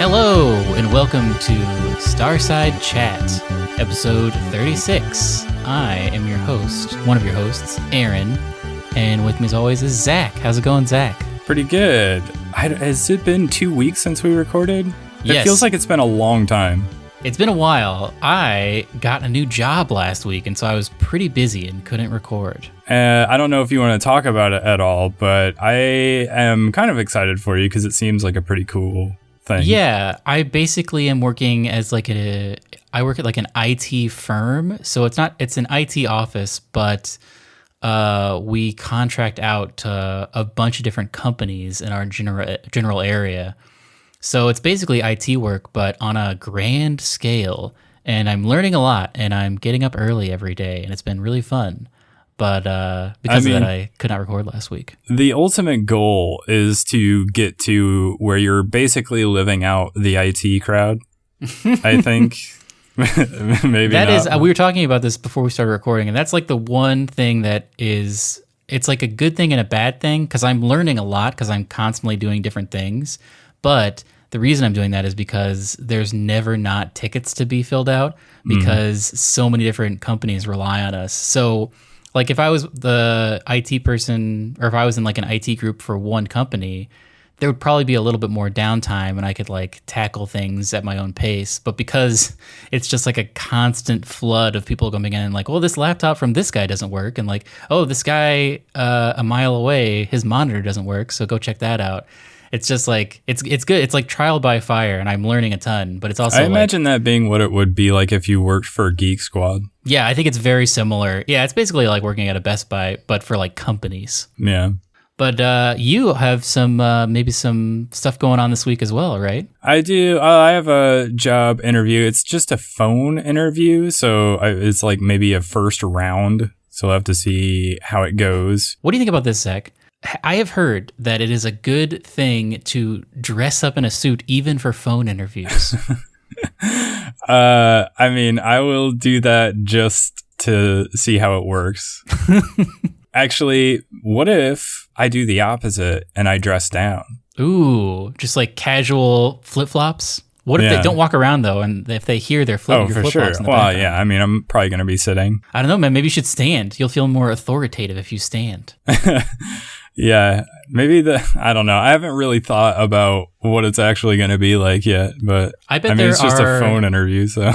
Hello, and welcome to Starside Chat, episode 36. I am your host, one of your hosts, Aaron, and with me as always is Zach. How's it going, Zach? Pretty good. Has it been 2 weeks since we recorded? Yes. It feels like it's been a long time. It's been a while. I got a new job last week, and so I was pretty busy and couldn't record. I don't know if you want to talk about it at all, but I am kind of excited for you because it seems like a pretty cool thing. Yeah, I basically am working as I work at like an IT firm. So it's an IT office, but we contract out to a bunch of different companies in our general area. So it's basically IT work, but on a grand scale. And I'm learning a lot, and I'm getting up early every day, and it's been really fun. But because of that, I could not record last week. The ultimate goal is to get to where you're basically living out the IT crowd, I think. Maybe that not. is, we were talking about this before we started recording, and that's like the one thing that is, it's like a good thing and a bad thing, because I'm learning a lot because I'm constantly doing different things. But the reason I'm doing that is because there's never not tickets to be filled out because so many different companies rely on us. So like if I was the IT person, or if I was in like an IT group for one company, there would probably be a little bit more downtime and I could like tackle things at my own pace. But because it's just like a constant flood of people coming in and like, well, this laptop from this guy doesn't work. And like, oh, this guy a mile away, his monitor doesn't work. So go check that out. It's just like, it's good. It's like trial by fire, and I'm learning a ton, but it's also I imagine that being what it would be like if you worked for Geek Squad. Yeah, I think it's very similar. Yeah, it's basically like working at a Best Buy, but for like companies. Yeah. But you have some maybe some stuff going on this week as well, right? I do. I have a job interview. It's just a phone interview, so it's like maybe a first round. So I'll have to see how it goes. What do you think about this, Zach? I have heard that it is a good thing to dress up in a suit even for phone interviews. I mean, I will do that just to see how it works. Actually, what if I do the opposite and I dress down? Ooh, just like casual flip-flops? What if they don't walk around, though, and if they hear their flip-flops for in sure. the background? Yeah, I mean, I'm probably going to be sitting. I don't know, man. Maybe you should stand. You'll feel more authoritative if you stand. Yeah, maybe I don't know. I haven't really thought about what it's actually going to be like yet, but I mean, it's just a phone interview, so.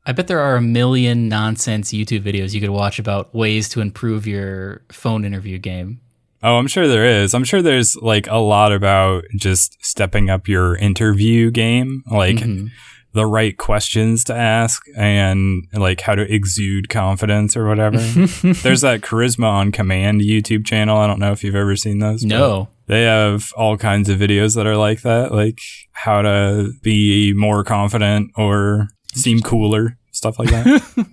I bet there are a million nonsense YouTube videos you could watch about ways to improve your phone interview game. Oh, I'm sure there is. I'm sure there's like a lot about just stepping up your interview game, like the right questions to ask and like how to exude confidence or whatever. There's that Charisma on Command YouTube channel. I don't know if you've ever seen those. No. They have all kinds of videos that are like that, like how to be more confident or seem cooler, stuff like that.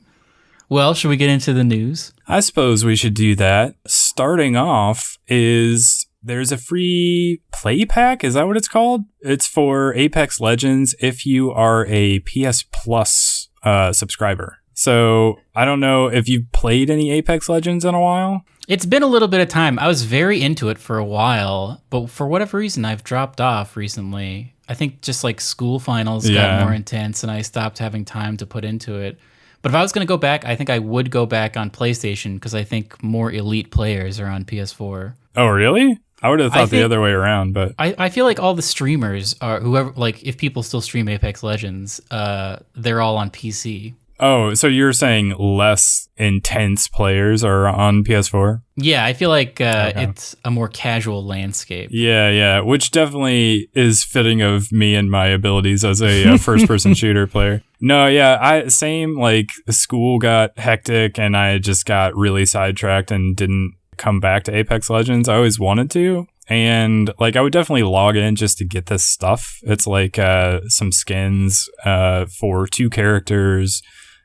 Well, should we get into the news? I suppose we should do that. Starting off is there's a free play pack. Is that what it's called? It's for Apex Legends if you are a PS Plus subscriber. So I don't know if you've played any Apex Legends in a while. It's been a little bit of time. I was very into it for a while, but for whatever reason, I've dropped off recently. I think just like school finals got more intense and I stopped having time to put into it. But if I was going to go back, I think I would go back on PlayStation because I think more elite players are on PS4. Oh, really? I would have thought the other way around, but I feel like all the streamers are whoever, like if people still stream Apex Legends, they're all on PC. Oh, so you're saying less intense players are on PS4? Yeah, I feel like it's a more casual landscape. Yeah, which definitely is fitting of me and my abilities as a first-person shooter player. No, yeah, same, like, school got hectic and I just got really sidetracked and didn't come back to Apex Legends. I always wanted to. And like I would definitely log in just to get this stuff. It's like some skins for 2 characters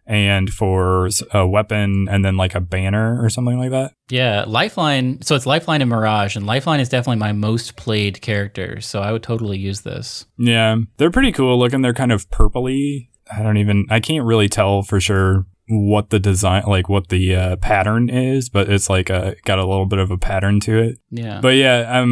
and for a weapon and then like a banner or something like that. Yeah, Lifeline. So it's Lifeline and Mirage, and Lifeline is definitely my most played character. So I would totally use this. Yeah, they're pretty cool looking. They're kind of purpley. I can't really tell for sure what the design, like what the pattern is, but it's like got a little bit of a pattern to it. Yeah. But yeah,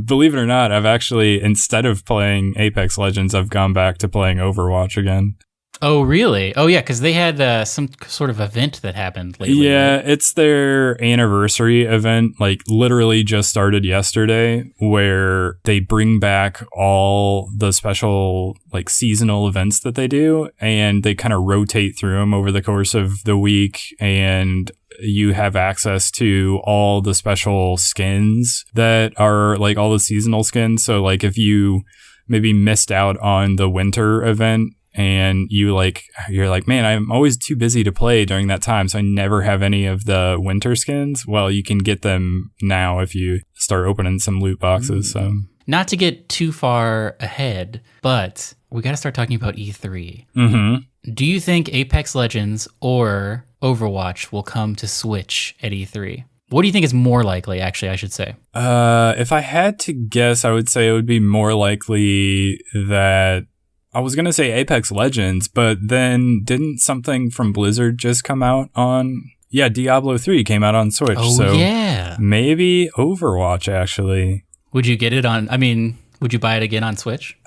believe it or not, I've actually, instead of playing Apex Legends, I've gone back to playing Overwatch again. Oh, really? Oh, yeah, because they had some sort of event that happened lately. Yeah, right? it's their anniversary event, like literally just started yesterday, where they bring back all the special like seasonal events that they do, and they kind of rotate through them over the course of the week, and you have access to all the special skins that are like all the seasonal skins. So like if you maybe missed out on the winter event, and you're like, man, I'm always too busy to play during that time, so I never have any of the winter skins. Well, you can get them now if you start opening some loot boxes. So, not to get too far ahead, but we got to start talking about E3. Mm-hmm. Do you think Apex Legends or Overwatch will come to Switch at E3? What do you think is more likely, actually, I should say? If I had to guess, I would say it would be more likely that I was going to say Apex Legends, but then didn't something from Blizzard just come out on... Yeah, Diablo 3 came out on Switch. Oh, so yeah. Maybe Overwatch, actually. Would you get it on... I mean, would you buy it again on Switch?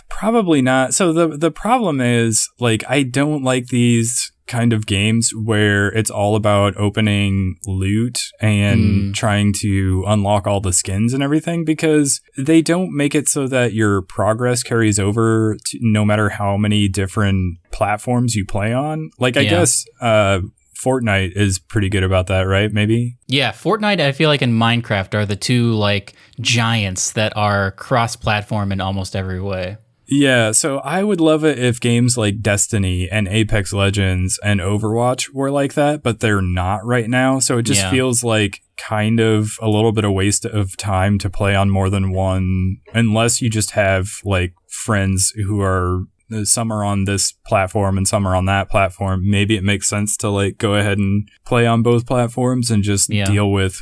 Probably not. So the problem is, like, I don't like these kind of games where it's all about opening loot and trying to unlock all the skins and everything, because they don't make it so that your progress carries over to no matter how many different platforms you play on. Like, I guess Fortnite is pretty good about that, right? Maybe? Yeah, Fortnite, I feel like, and Minecraft are the two, like, giants that are cross-platform in almost every way. Yeah, so I would love it if games like Destiny and Apex Legends and Overwatch were like that, but they're not right now. So it just feels like kind of a little bit of waste of time to play on more than one, unless you just have like friends who are, some are on this platform and some are on that platform. Maybe it makes sense to like go ahead and play on both platforms and just deal with,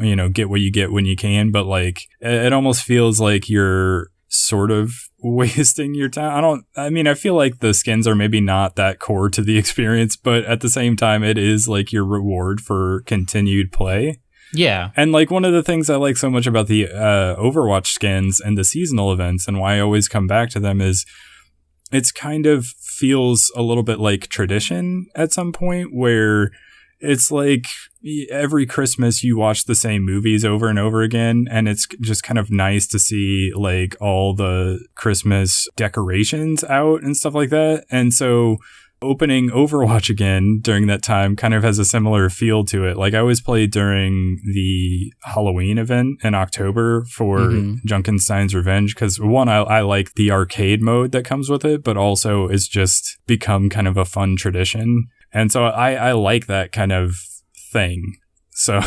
you know, get what you get when you can. But like, it almost feels like you're sort of wasting your time. I feel like the skins are maybe not that core to the experience, but at the same time, it is like your reward for continued play. Yeah. And like one of the things I like so much about the Overwatch skins and the seasonal events, and why I always come back to them, is it's kind of feels a little bit like tradition at some point, where it's like every Christmas you watch the same movies over and over again, and it's just kind of nice to see like all the Christmas decorations out and stuff like that. And so opening Overwatch again during that time kind of has a similar feel to it. Like I always played during the Halloween event in October for Junkenstein's Revenge, because one, I like the arcade mode that comes with it, but also it's just become kind of a fun tradition. And so I like that kind of thing. So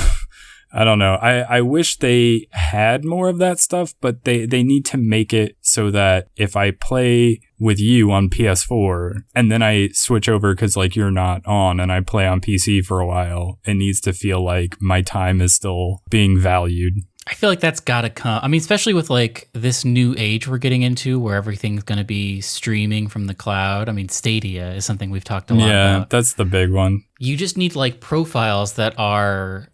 I don't know. I wish they had more of that stuff, but they need to make it so that if I play with you on PS4 and then I switch over because like you're not on and I play on PC for a while, it needs to feel like my time is still being valued. I feel like that's got to come. I mean, especially with like this new age we're getting into where everything's going to be streaming from the cloud. I mean, Stadia is something we've talked a lot about. Yeah, that's the big one. You just need like profiles that are,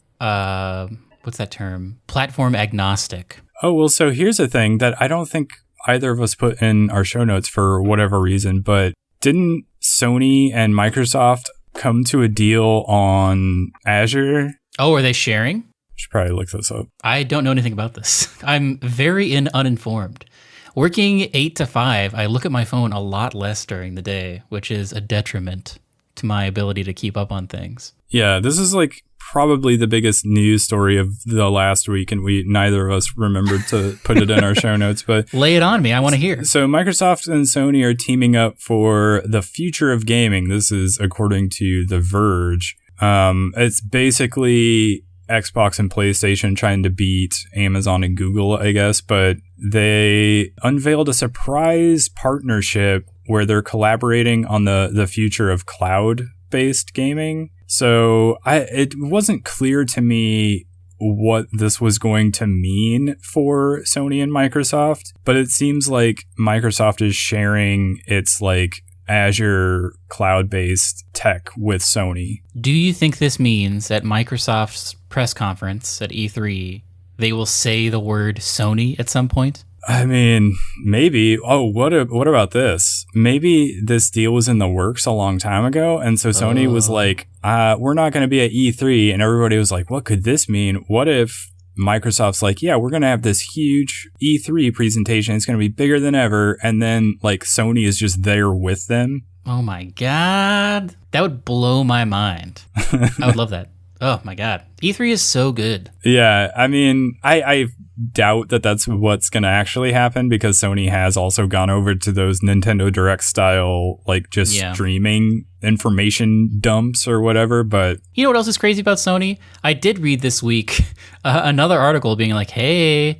what's that term? Platform agnostic. Oh, well, so here's a thing that I don't think either of us put in our show notes for whatever reason, but didn't Sony and Microsoft come to a deal on Azure? Oh, are they sharing? Should probably look this up. I don't know anything about this. I'm very uninformed. Working 8 to 5, I look at my phone a lot less during the day, which is a detriment to my ability to keep up on things. Yeah, this is like probably the biggest news story of the last week, and neither of us remembered to put it in our show notes. But lay it on me. I want to hear. So Microsoft and Sony are teaming up for the future of gaming. This is according to The Verge. It's basically Xbox and PlayStation trying to beat Amazon and Google, I guess, but they unveiled a surprise partnership where they're collaborating on the future of cloud-based gaming. So it wasn't clear to me what this was going to mean for Sony and Microsoft, but it seems like Microsoft is sharing its like Azure cloud-based tech with Sony. Do you think this means at Microsoft's press conference at E3, they will say the word Sony at some point? I mean, maybe. Oh, what about this? Maybe this deal was in the works a long time ago, and so Sony was like, we're not going to be at E3, and everybody was like, what could this mean? What if Microsoft's like, yeah, we're going to have this huge E3 presentation. It's going to be bigger than ever, and then like Sony is just there with them. Oh my God. That would blow my mind. I would love that. Oh my God. E3 is so good. Yeah, I mean, I doubt that that's what's going to actually happen because Sony has also gone over to those Nintendo Direct style, like just streaming information dumps or whatever. But you know what else is crazy about Sony? I did read this week another article being like, hey,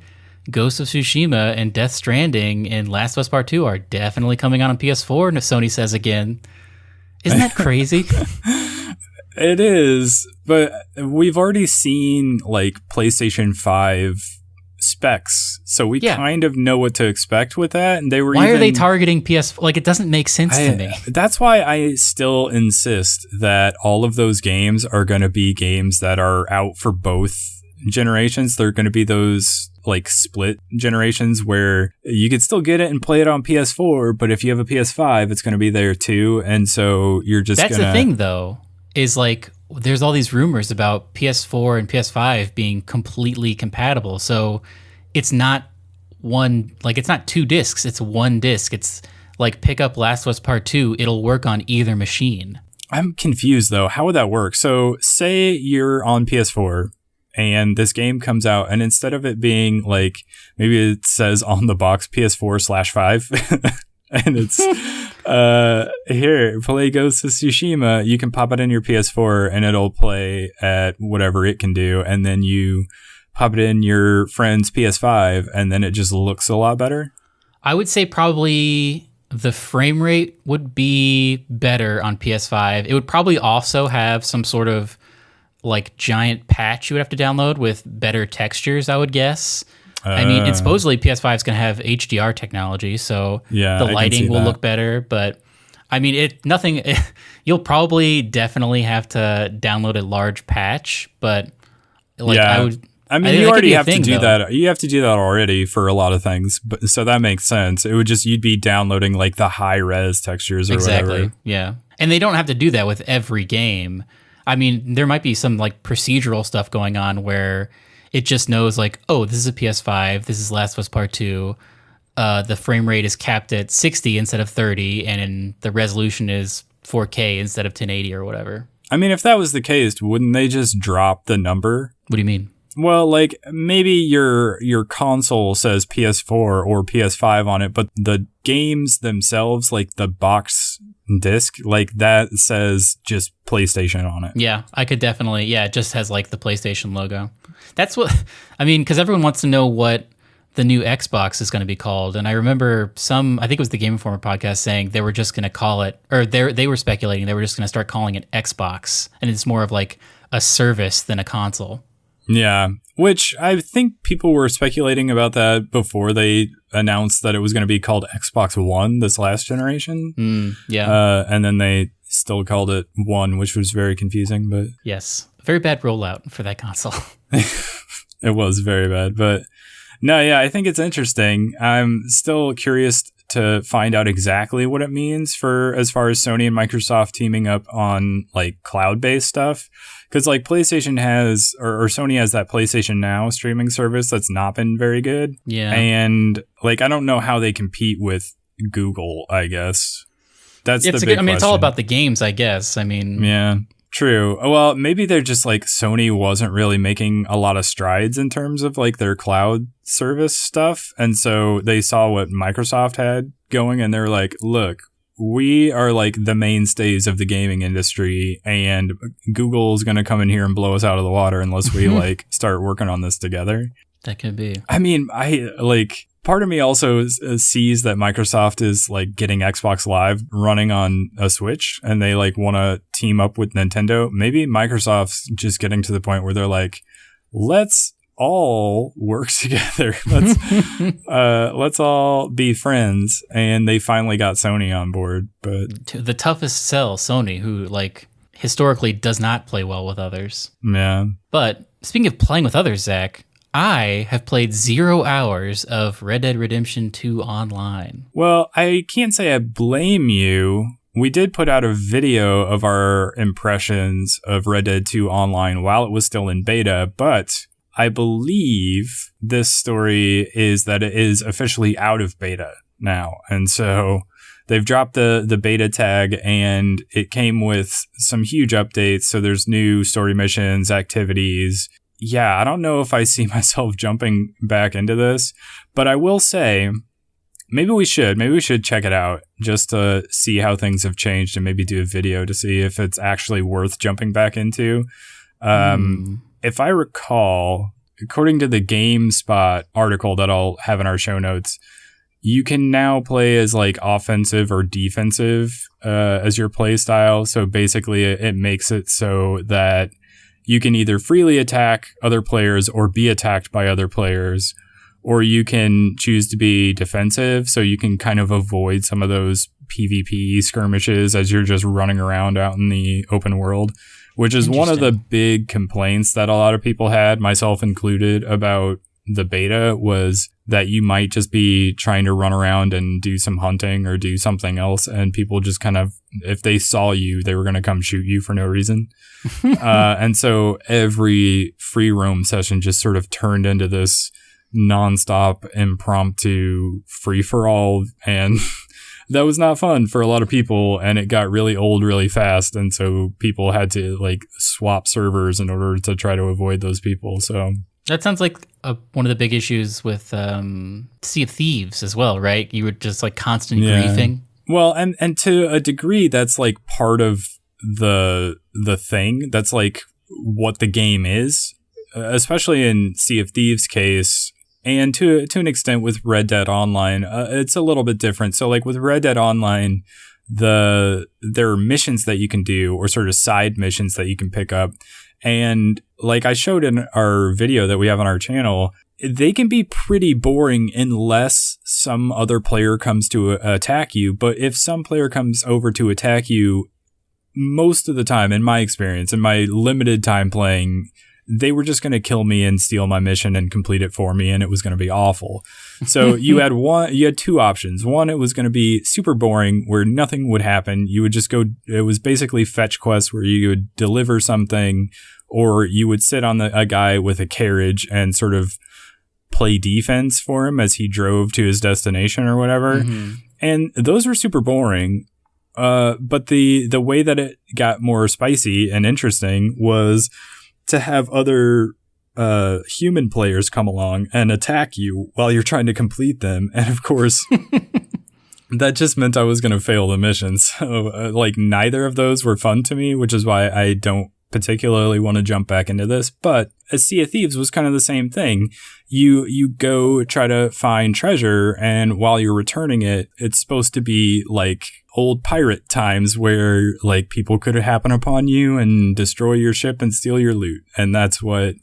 Ghost of Tsushima and Death Stranding and Last of Us Part 2 are definitely coming out on PS4, and Sony says again. Isn't that crazy? It is, but we've already seen like PlayStation 5 specs, so we kind of know what to expect with that. And why are they targeting PS? Like, it doesn't make sense to me. That's why I still insist that all of those games are going to be games that are out for both generations. They're going to be those like split generations where you could still get it and play it on PS4, but if you have a PS5, it's going to be there too. And so you're just that's the thing, though. Is like there's all these rumors about PS4 and PS5 being completely compatible. So it's not it's not two discs, it's one disc. It's like pick up Last of Us Part 2, it'll work on either machine. I'm confused though. How would that work? So say you're on PS4 and this game comes out, and instead of it being like, maybe it says on the box PS4/5 and it's here, play Ghost of Tsushima. You can pop it in your PS4 and it'll play at whatever it can do, and then you pop it in your friend's PS5 and then it just looks a lot better. I would say probably the frame rate would be better on PS5. It would probably also have some sort of like giant patch you would have to download with better textures, I would guess. I mean, and supposedly PS5 is going to have HDR technology, so the lighting will look better. But I mean, you'll probably definitely have to download a large patch. But like, I mean, you already have to do that. You have to do that already for a lot of things. But so that makes sense. It would just, you'd be downloading like the high res textures or whatever. Yeah, and they don't have to do that with every game. I mean, there might be some like procedural stuff going on where it just knows like, oh, this is a PS5, this is Last of Us Part 2, the frame rate is capped at 60 instead of 30, and the resolution is 4K instead of 1080 or whatever. I mean, if that was the case, wouldn't they just drop the number? What do you mean? Well, like maybe your console says PS4 or PS5 on it, but the games themselves, like the box disc, like that says just PlayStation on it. Yeah, I could definitely. Yeah, it just has like the PlayStation logo. That's what I mean, because everyone wants to know what the new Xbox is going to be called. And I remember I think it was the Game Informer podcast saying they were just going to call it, or they were speculating they were just going to start calling it Xbox, and it's more of like a service than a console. Yeah, which I think people were speculating about that before they announced that it was going to be called Xbox One this last generation. And then they still called it One, which was very confusing. But yes, very bad rollout for that console. It was very bad. But no, yeah, I think it's interesting. I'm still curious to find out exactly what it means for as far as Sony and Microsoft teaming up on like cloud-based stuff. Because like PlayStation has, or Sony has that PlayStation Now streaming service that's not been very good. Yeah. And like, I don't know how they compete with Google, I guess. That's the big question. It's all about the games, I guess. I mean. Yeah, true. Well, maybe they're just like Sony wasn't really making a lot of strides in terms of like their cloud service stuff. And so they saw what Microsoft had going and they're like, look, we are like the mainstays of the gaming industry, and Google's going to come in here and blow us out of the water unless we like start working on this together. That could be. I mean, part of me also sees that Microsoft is like getting Xbox Live running on a Switch, and they like want to team up with Nintendo. Maybe Microsoft's just getting to the point where they're like, let's all work together. Let's all be friends. And they finally got Sony on board. But the toughest sell, Sony, who like historically does not play well with others. Yeah. But speaking of playing with others, Zach, I have played 0 hours of Red Dead Redemption 2 online. Well, I can't say I blame you. We did put out a video of our impressions of Red Dead 2 online while it was still in beta, but I believe this story is that it is officially out of beta now. And so they've dropped the beta tag, and it came with some huge updates. So there's new story missions, activities. Yeah, I don't know if I see myself jumping back into this, but I will say maybe we should check it out just to see how things have changed and maybe do a video to see if it's actually worth jumping back into. If I recall, according to the GameSpot article that I'll have in our show notes, you can now play as like offensive or defensive as your play style. So basically it makes it so that you can either freely attack other players or be attacked by other players, or you can choose to be defensive. So you can kind of avoid some of those PvP skirmishes as you're just running around out in the open world, which is one of the big complaints that a lot of people had, myself included, about the beta, was that you might just be trying to run around and do some hunting or do something else, and people just kind of, if they saw you, they were going to come shoot you for no reason. And so every free roam session just sort of turned into this nonstop impromptu free-for-all, and that was not fun for a lot of people, and it got really old really fast, and so people had to like swap servers in order to try to avoid those people. So that sounds like one of the big issues with Sea of Thieves as well, right? You were just like constant griefing. Well, and to a degree, that's like part of the thing. That's like what the game is, especially in Sea of Thieves' case. And to an extent with Red Dead Online, it's a little bit different. So like with Red Dead Online, there are missions that you can do, or sort of side missions that you can pick up. And like I showed in our video that we have on our channel, they can be pretty boring unless some other player comes to attack you. But if some player comes over to attack you, most of the time, in my experience, in my limited time playing, they were just going to kill me and steal my mission and complete it for me, and it was going to be awful. So you had two options. One, it was going to be super boring where nothing would happen. You would just go, it was basically fetch quests where you would deliver something, or you would sit on a guy with a carriage and sort of play defense for him as he drove to his destination or whatever. Mm-hmm. And those were super boring. But the way that it got more spicy and interesting was to have other human players come along and attack you while you're trying to complete them. And of course, that just meant I was going to fail the mission. So like neither of those were fun to me, which is why I don't particularly want to jump back into this. But a Sea of Thieves was kind of the same thing. You go try to find treasure, and while you're returning it, it's supposed to be like old pirate times where like people could happen upon you and destroy your ship and steal your loot. And that's what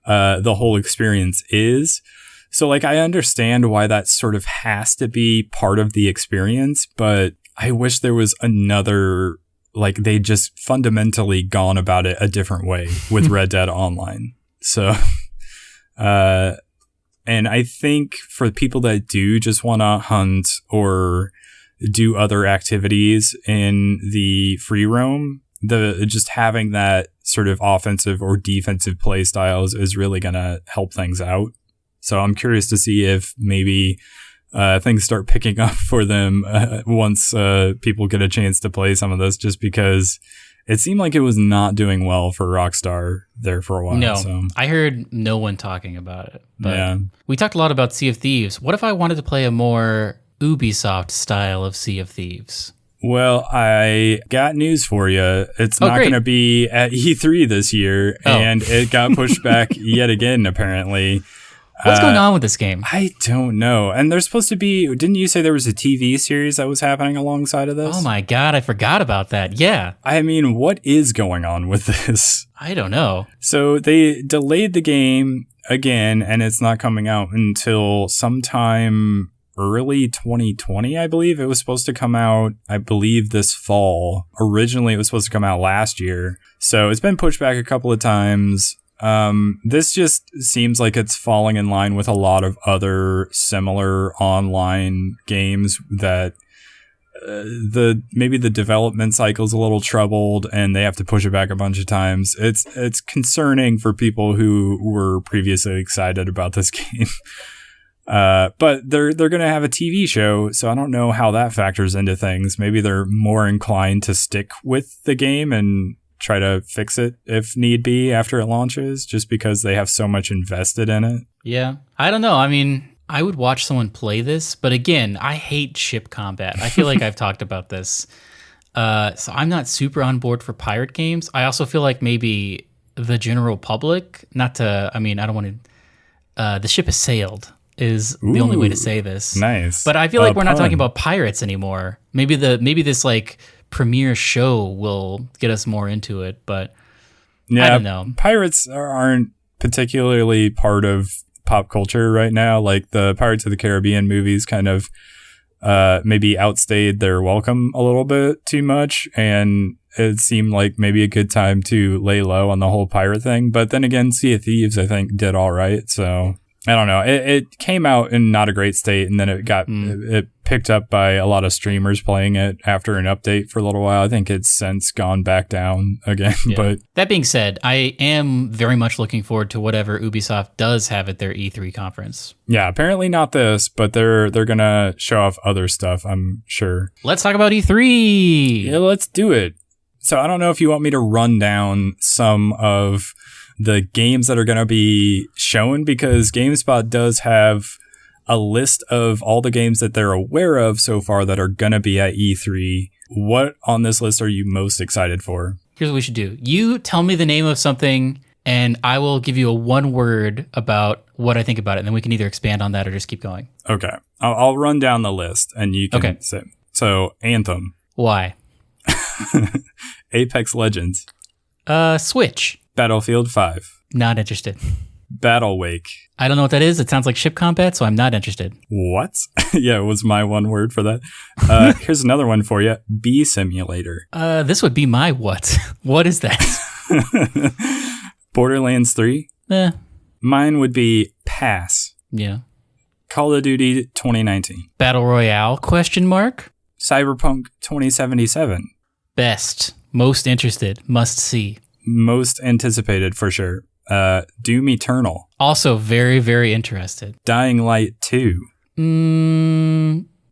the whole experience is. So like I understand why that sort of has to be part of the experience, but I wish there was another, like they just fundamentally gone about it a different way with Red Dead Online. So and I think for people that do just want to hunt or do other activities in the free roam, just having that sort of offensive or defensive play styles is really going to help things out. So I'm curious to see if maybe things start picking up for them once people get a chance to play some of this, just because it seemed like it was not doing well for Rockstar there for a while. No, so. I heard no one talking about it. But yeah. We talked a lot about Sea of Thieves. What if I wanted to play a more Ubisoft style of Sea of Thieves? Well, I got news for you. It's not going to be at E3 this year, and it got pushed back yet again, apparently. What's going on with this game? I don't know. And there's supposed to be, didn't you say there was a TV series that was happening alongside of this? Oh my God, I forgot about that. Yeah. I mean, what is going on with this? I don't know. So they delayed the game again, and it's not coming out until sometime early 2020, I believe. It was supposed to come out, I believe, this fall. Originally, it was supposed to come out last year. So it's been pushed back a couple of times. This just seems like it's falling in line with a lot of other similar online games that maybe the development cycle is a little troubled and they have to push it back a bunch of times. It's concerning for people who were previously excited about this game. But they're going to have a TV show, so I don't know how that factors into things. Maybe they're more inclined to stick with the game and try to fix it if need be after it launches, just because they have so much invested in it. Yeah. I don't know. I mean, I would watch someone play this, but again, I hate ship combat. I feel like I've talked about this. So I'm not super on board for pirate games. I also feel like maybe the general public, I don't want to, the ship has sailed is the only way to say this. Nice. But I feel like we're not talking about pirates anymore. Maybe this like premiere show will get us more into it, but I don't know. Pirates aren't particularly part of pop culture right now. Like the Pirates of the Caribbean movies kind of maybe outstayed their welcome a little bit too much, and it seemed like maybe a good time to lay low on the whole pirate thing. But then again, Sea of Thieves, I think, did all right. So I don't know. It came out in not a great state, and then it got it picked up by a lot of streamers playing it after an update for a little while. I think it's since gone back down again. Yeah. But that being said, I am very much looking forward to whatever Ubisoft does have at their E3 conference. Yeah, apparently not this, but they're gonna show off other stuff, I'm sure. Let's talk about E3. Yeah, let's do it. So I don't know if you want me to run down some of the games that are going to be shown, because GameSpot does have a list of all the games that they're aware of so far that are going to be at E3. What on this list are you most excited for? Here's what we should do. You tell me the name of something, and I will give you a one word about what I think about it, and then we can either expand on that or just keep going. Okay. I'll run down the list, and you can say. So, Anthem. Why? Apex Legends. Switch. Battlefield 5. Not interested. Battle Wake. I don't know what that is. It sounds like ship combat, so I'm not interested. What? Yeah, it was my one word for that. Here's another one for you. Bee Simulator. This would be my what? What is that? Borderlands 3. Mine would be Pass. Yeah. Call of Duty 2019. Battle Royale, ? Cyberpunk 2077. Best. Most interested. Must see. Most anticipated for sure. Doom Eternal. Also very, very interested. Dying Light 2.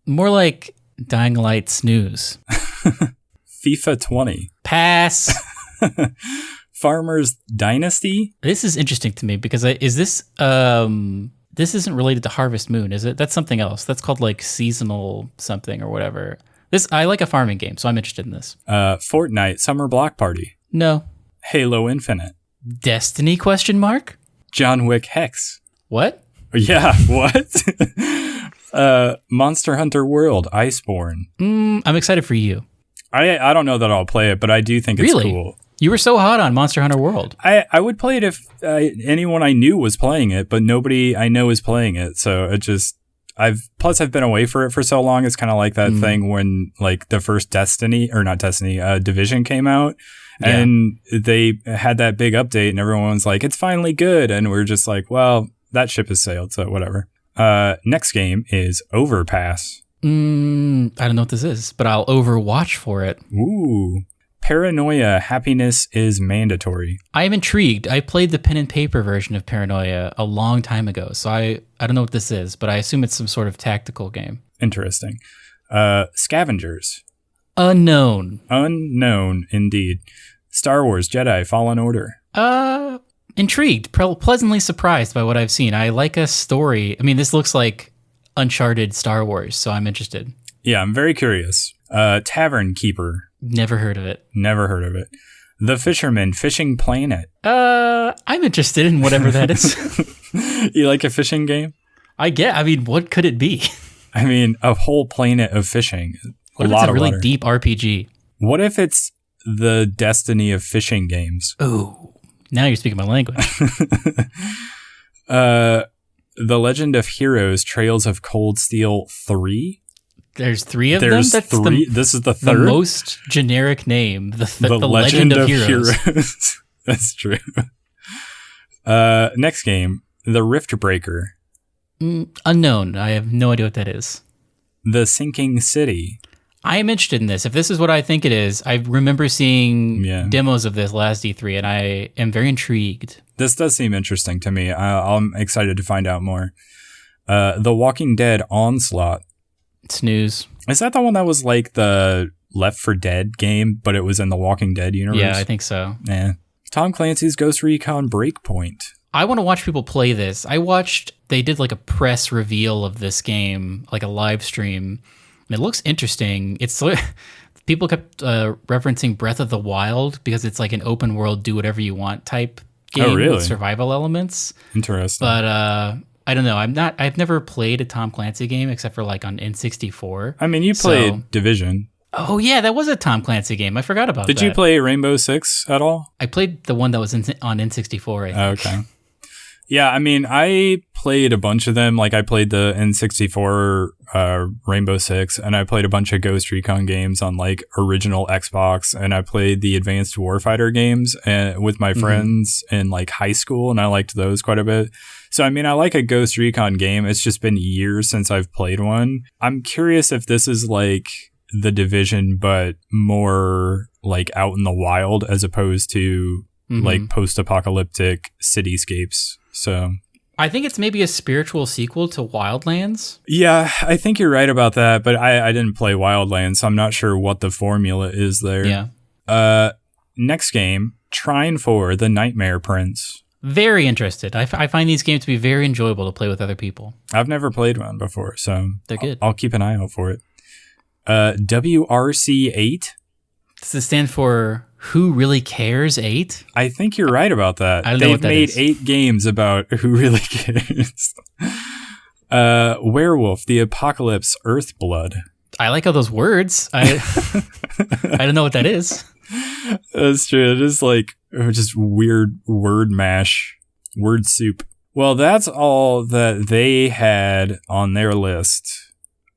More like Dying Light snooze. FIFA 20. Pass. Farmers Dynasty. This is interesting to me because is this this isn't related to Harvest Moon, is it? That's something else. That's called like seasonal something or whatever. I like a farming game, so I'm interested in this. Fortnite Summer Block Party. No. Halo Infinite. Destiny ? John Wick Hex. What? Yeah, what? Monster Hunter World Iceborne. I'm excited for you. I don't know that I'll play it, but I do think it's cool. You were so hot on Monster Hunter World. I would play it if anyone I knew was playing it, but nobody I know is playing it. So it just, I've been away for it for so long. It's kind of like that thing when like the first Division came out. Yeah. And they had that big update and everyone was like, it's finally good. And we're just like, well, that ship has sailed, so whatever. Next game is Overpass. I don't know what this is, but I'll overwatch for it. Ooh. Paranoia, Happiness is Mandatory. I am intrigued. I played the pen and paper version of Paranoia a long time ago, so I don't know what this is, but I assume it's some sort of tactical game. Interesting. Scavengers. Unknown. Unknown, indeed. Star Wars Jedi Fallen Order. Intrigued. Pleasantly surprised by what I've seen. I like a story. I mean, this looks like Uncharted Star Wars, so I'm interested. Yeah, I'm very curious. Tavern Keeper. Never heard of it. Never heard of it. The Fisherman Fishing Planet. I'm interested in whatever that is. You like a fishing game? I mean, what could it be? I mean, a whole planet of fishing. What if it's a really deep RPG? What if it's the Destiny of fishing games? Oh, now you're speaking my language. The Legend of Heroes Trails of Cold Steel 3. There's 3 of them? There's 3. This is the third? The most generic name. The Legend of Heroes. That's true. Next game, The Rift Breaker. Unknown. I have no idea what that is. The Sinking City. I am interested in this. If this is what I think it is, I remember seeing demos of this last E3, and I am very intrigued. This does seem interesting to me. I'm excited to find out more. The Walking Dead Onslaught. Snooze. Is that the one that was like the Left 4 Dead game, but it was in the Walking Dead universe? Yeah, I think so. Yeah. Tom Clancy's Ghost Recon Breakpoint. I want to watch people play this. They did like a press reveal of this game, like a live stream, and it looks interesting. People kept referencing Breath of the Wild because it's like an open world, do whatever you want type game with survival elements. Interesting. But I don't know. I've never played a Tom Clancy game except for like on N64. I mean, you played Division. Oh yeah, that was a Tom Clancy game. I forgot about that. Did you play Rainbow Six at all? I played the one that was on N64, I think. Okay. Yeah, I mean, I played a bunch of them. Like, I played the N64 Rainbow Six, and I played a bunch of Ghost Recon games on, like, original Xbox, and I played the Advanced Warfighter games with my friends in, like, high school, and I liked those quite a bit. So, I mean, I like a Ghost Recon game. It's just been years since I've played one. I'm curious if this is, like, The Division, but more, like, out in the wild as opposed to, like, post-apocalyptic cityscapes. So I think it's maybe a spiritual sequel to Wildlands. Yeah, I think you're right about that, but I didn't play Wildlands, so I'm not sure what the formula is there. Yeah. Next game, Trine 4, The Nightmare Prince. Very interested. I find these games to be very enjoyable to play with other people. I've never played one before, so they're good. I'll keep an eye out for it. WRC 8. Does it stand for Who Really Cares 8? I think you're right about that. I don't know what that made is. 8 games about Who Really Cares. Werewolf, The Apocalypse, Earthblood. I like all those words. I don't know what that is. That's true. It is like just weird word mash, word soup. Well, that's all that they had on their list.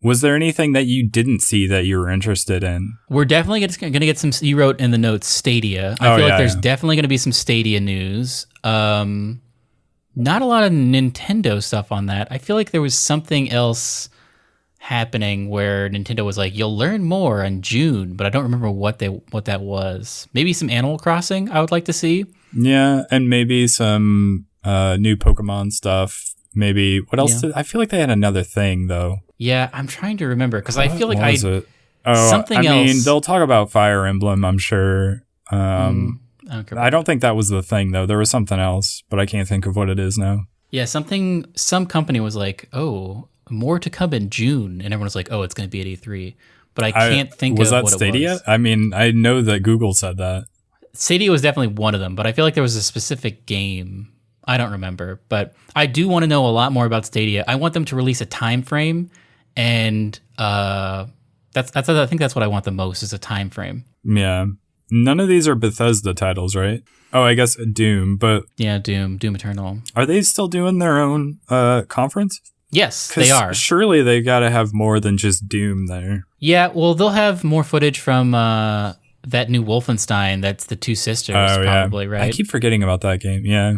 Was there anything that you didn't see that you were interested in? We're definitely going to get some, you wrote in the notes, Stadia. I feel like there's definitely going to be some Stadia news. Not a lot of Nintendo stuff on that. I feel like there was something else happening where Nintendo was like, you'll learn more in June, but I don't remember what that was. Maybe some Animal Crossing I would like to see. Yeah, and maybe some new Pokemon stuff. Maybe, what else? I feel like they had another thing, though. Yeah, I'm trying to remember, because I feel like something else. I mean, they'll talk about Fire Emblem, I'm sure. I don't think that was the thing, though. There was something else, but I can't think of what it is now. Yeah, some company was like, oh, more to come in June, and everyone was like, oh, it's going to be at E3. But I can't think of what it was. Was that Stadia? I mean, I know that Google said that. Stadia was definitely one of them, but I feel like there was a specific game. I don't remember, but I do want to know a lot more about Stadia. I want them to release a time frame, and I think that's what I want the most, is a time frame. Yeah. None of these are Bethesda titles, right? Oh, I guess Doom, but... Yeah, Doom Eternal. Are they still doing their own conference? Yes, they are. Surely they got to have more than just Doom there. Yeah, well, they'll have more footage from that new Wolfenstein. That's the two sisters, probably, right? I keep forgetting about that game, yeah.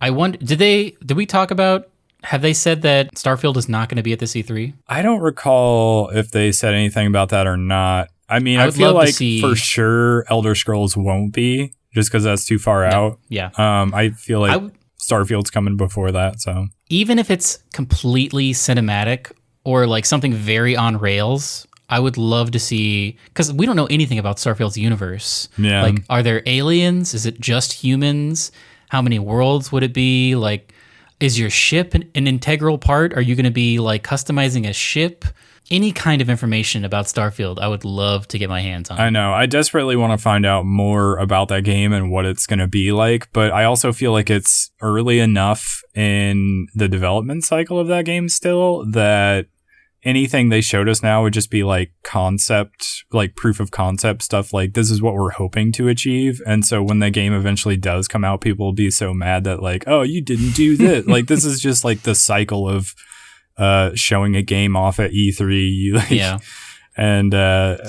I wonder, did we talk about, have they said that Starfield is not going to be at this E3? I don't recall if they said anything about that or not. I mean, I feel like for sure Elder Scrolls won't be, just because that's too far out. Yeah. I feel like Starfield's coming before that, so. Even if it's completely cinematic or like something very on rails, I would love to see, because we don't know anything about Starfield's universe. Yeah. Like, are there aliens? Is it just humans? How many worlds would it be? Like, is your ship an integral part? Are you going to be like customizing a ship? Any kind of information about Starfield, I would love to get my hands on. I know. I desperately want to find out more about that game and what it's going to be like, but I also feel like it's early enough in the development cycle of that game still that anything they showed us now would just be like concept, like proof of concept stuff. Like, this is what we're hoping to achieve. And so when the game eventually does come out, people will be so mad that like, oh, you didn't do this. Like, this is just like the cycle of showing a game off at E3. Like, yeah. And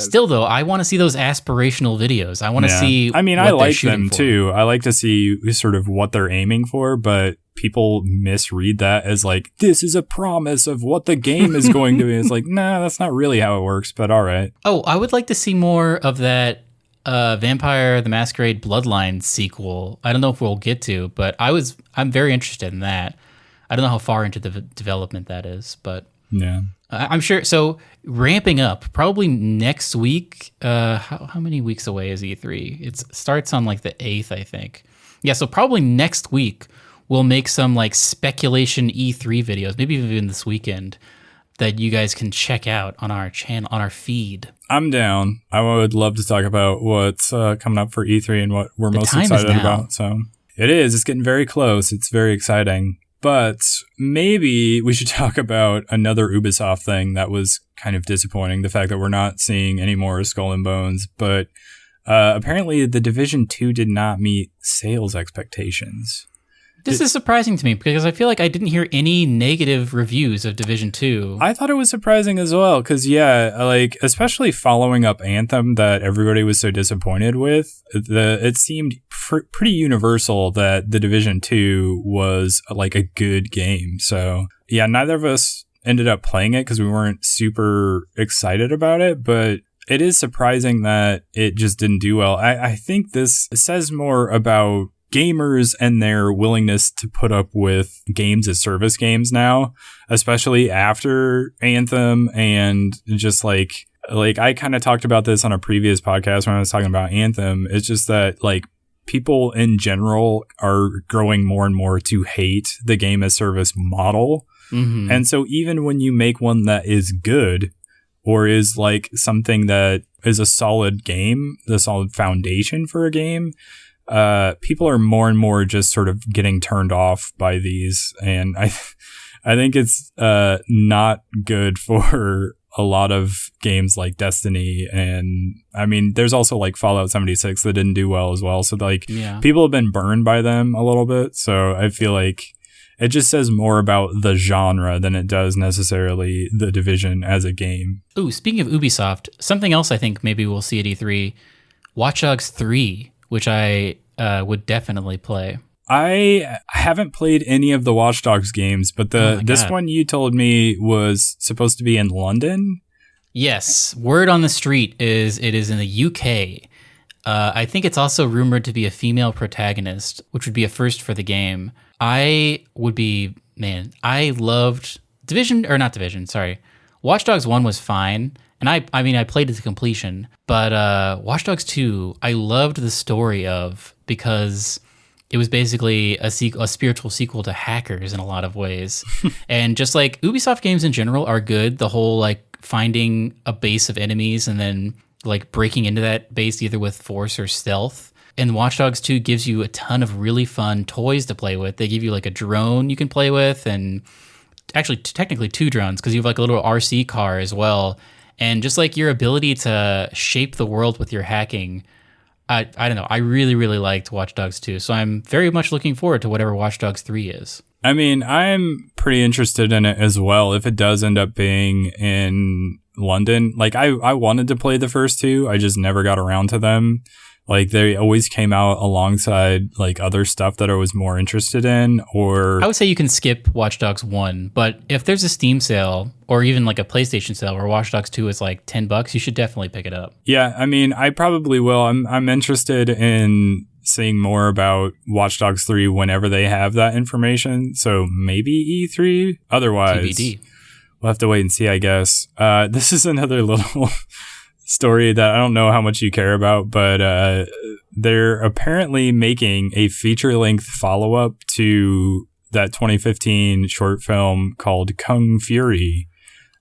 still, though, I want to see those aspirational videos. I want to see. I mean, I like them too. I like to see sort of what they're aiming for, but people misread that as like, this is a promise of what the game is going to be. It's like, nah, that's not really how it works, but all right. Oh, I would like to see more of that Vampire the Masquerade Bloodlines sequel. I don't know if we'll get to, but I'm very interested in that. I don't know how far into the development that is, but yeah. I'm sure. So ramping up probably next week. How many weeks away is E3? It starts on like the 8th, I think. Yeah. So probably next week we'll make some like speculation E3 videos, maybe even this weekend, that you guys can check out on our channel, on our feed. I'm down. I would love to talk about what's coming up for E3 and what we're most excited about. So it is. It's getting very close. It's very exciting. But maybe we should talk about another Ubisoft thing that was kind of disappointing. The fact that we're not seeing any more Skull and Bones. But apparently The Division 2 did not meet sales expectations. This is surprising to me because I feel like I didn't hear any negative reviews of Division 2. I thought it was surprising as well because, yeah, like especially following up Anthem that everybody was so disappointed with, it seemed pretty universal that The Division 2 was like a good game. So, yeah, neither of us ended up playing it because we weren't super excited about it, but it is surprising that it just didn't do well. I think this says more about gamers and their willingness to put up with games as service games now, especially after Anthem, and just like I kind of talked about this on a previous podcast when I was talking about Anthem. It's just that like people in general are growing more and more to hate the game as service model. Mm-hmm. And so even when you make one that is good or is like something that is a solid game, the solid foundation for a game, people are more and more just sort of getting turned off by these. And I think it's not good for a lot of games like Destiny. And I mean, there's also like Fallout 76 that didn't do well as well. So like people have been burned by them a little bit. So I feel like it just says more about the genre than it does necessarily The Division as a game. Ooh, speaking of Ubisoft, something else I think maybe we'll see at E3, Watch Dogs 3, which I would definitely play. I haven't played any of the Watch Dogs games, but this one you told me was supposed to be in London? Yes. Word on the street is it is in the UK. I think it's also rumored to be a female protagonist, which would be a first for the game. I loved Watch Dogs 1 was fine. And I mean, I played it to completion, but Watch Dogs 2, I loved the story of, because it was basically a spiritual sequel to Hackers in a lot of ways. And just like Ubisoft games in general are good, the whole like finding a base of enemies and then like breaking into that base either with force or stealth. And Watch Dogs 2 gives you a ton of really fun toys to play with. They give you like a drone you can play with, and actually technically 2 drones because you have like a little RC car as well. And just like your ability to shape the world with your hacking, I don't know. I really, really liked Watch Dogs 2. So I'm very much looking forward to whatever Watch Dogs 3 is. I mean, I'm pretty interested in it as well. If it does end up being in London, like I wanted to play the first 2. I just never got around to them. Like they always came out alongside like other stuff that I was more interested in. Or I would say you can skip Watch Dogs 1, but if there's a Steam sale or even like a PlayStation sale where Watch Dogs 2 is like $10, you should definitely pick it up. Yeah, I mean, I probably will. I'm interested in seeing more about Watch Dogs 3 whenever they have that information. So maybe E3. Otherwise, TBD. We'll have to wait and see, I guess. This is another little story that I don't know how much you care about, but they're apparently making a feature-length follow-up to that 2015 short film called Kung Fury.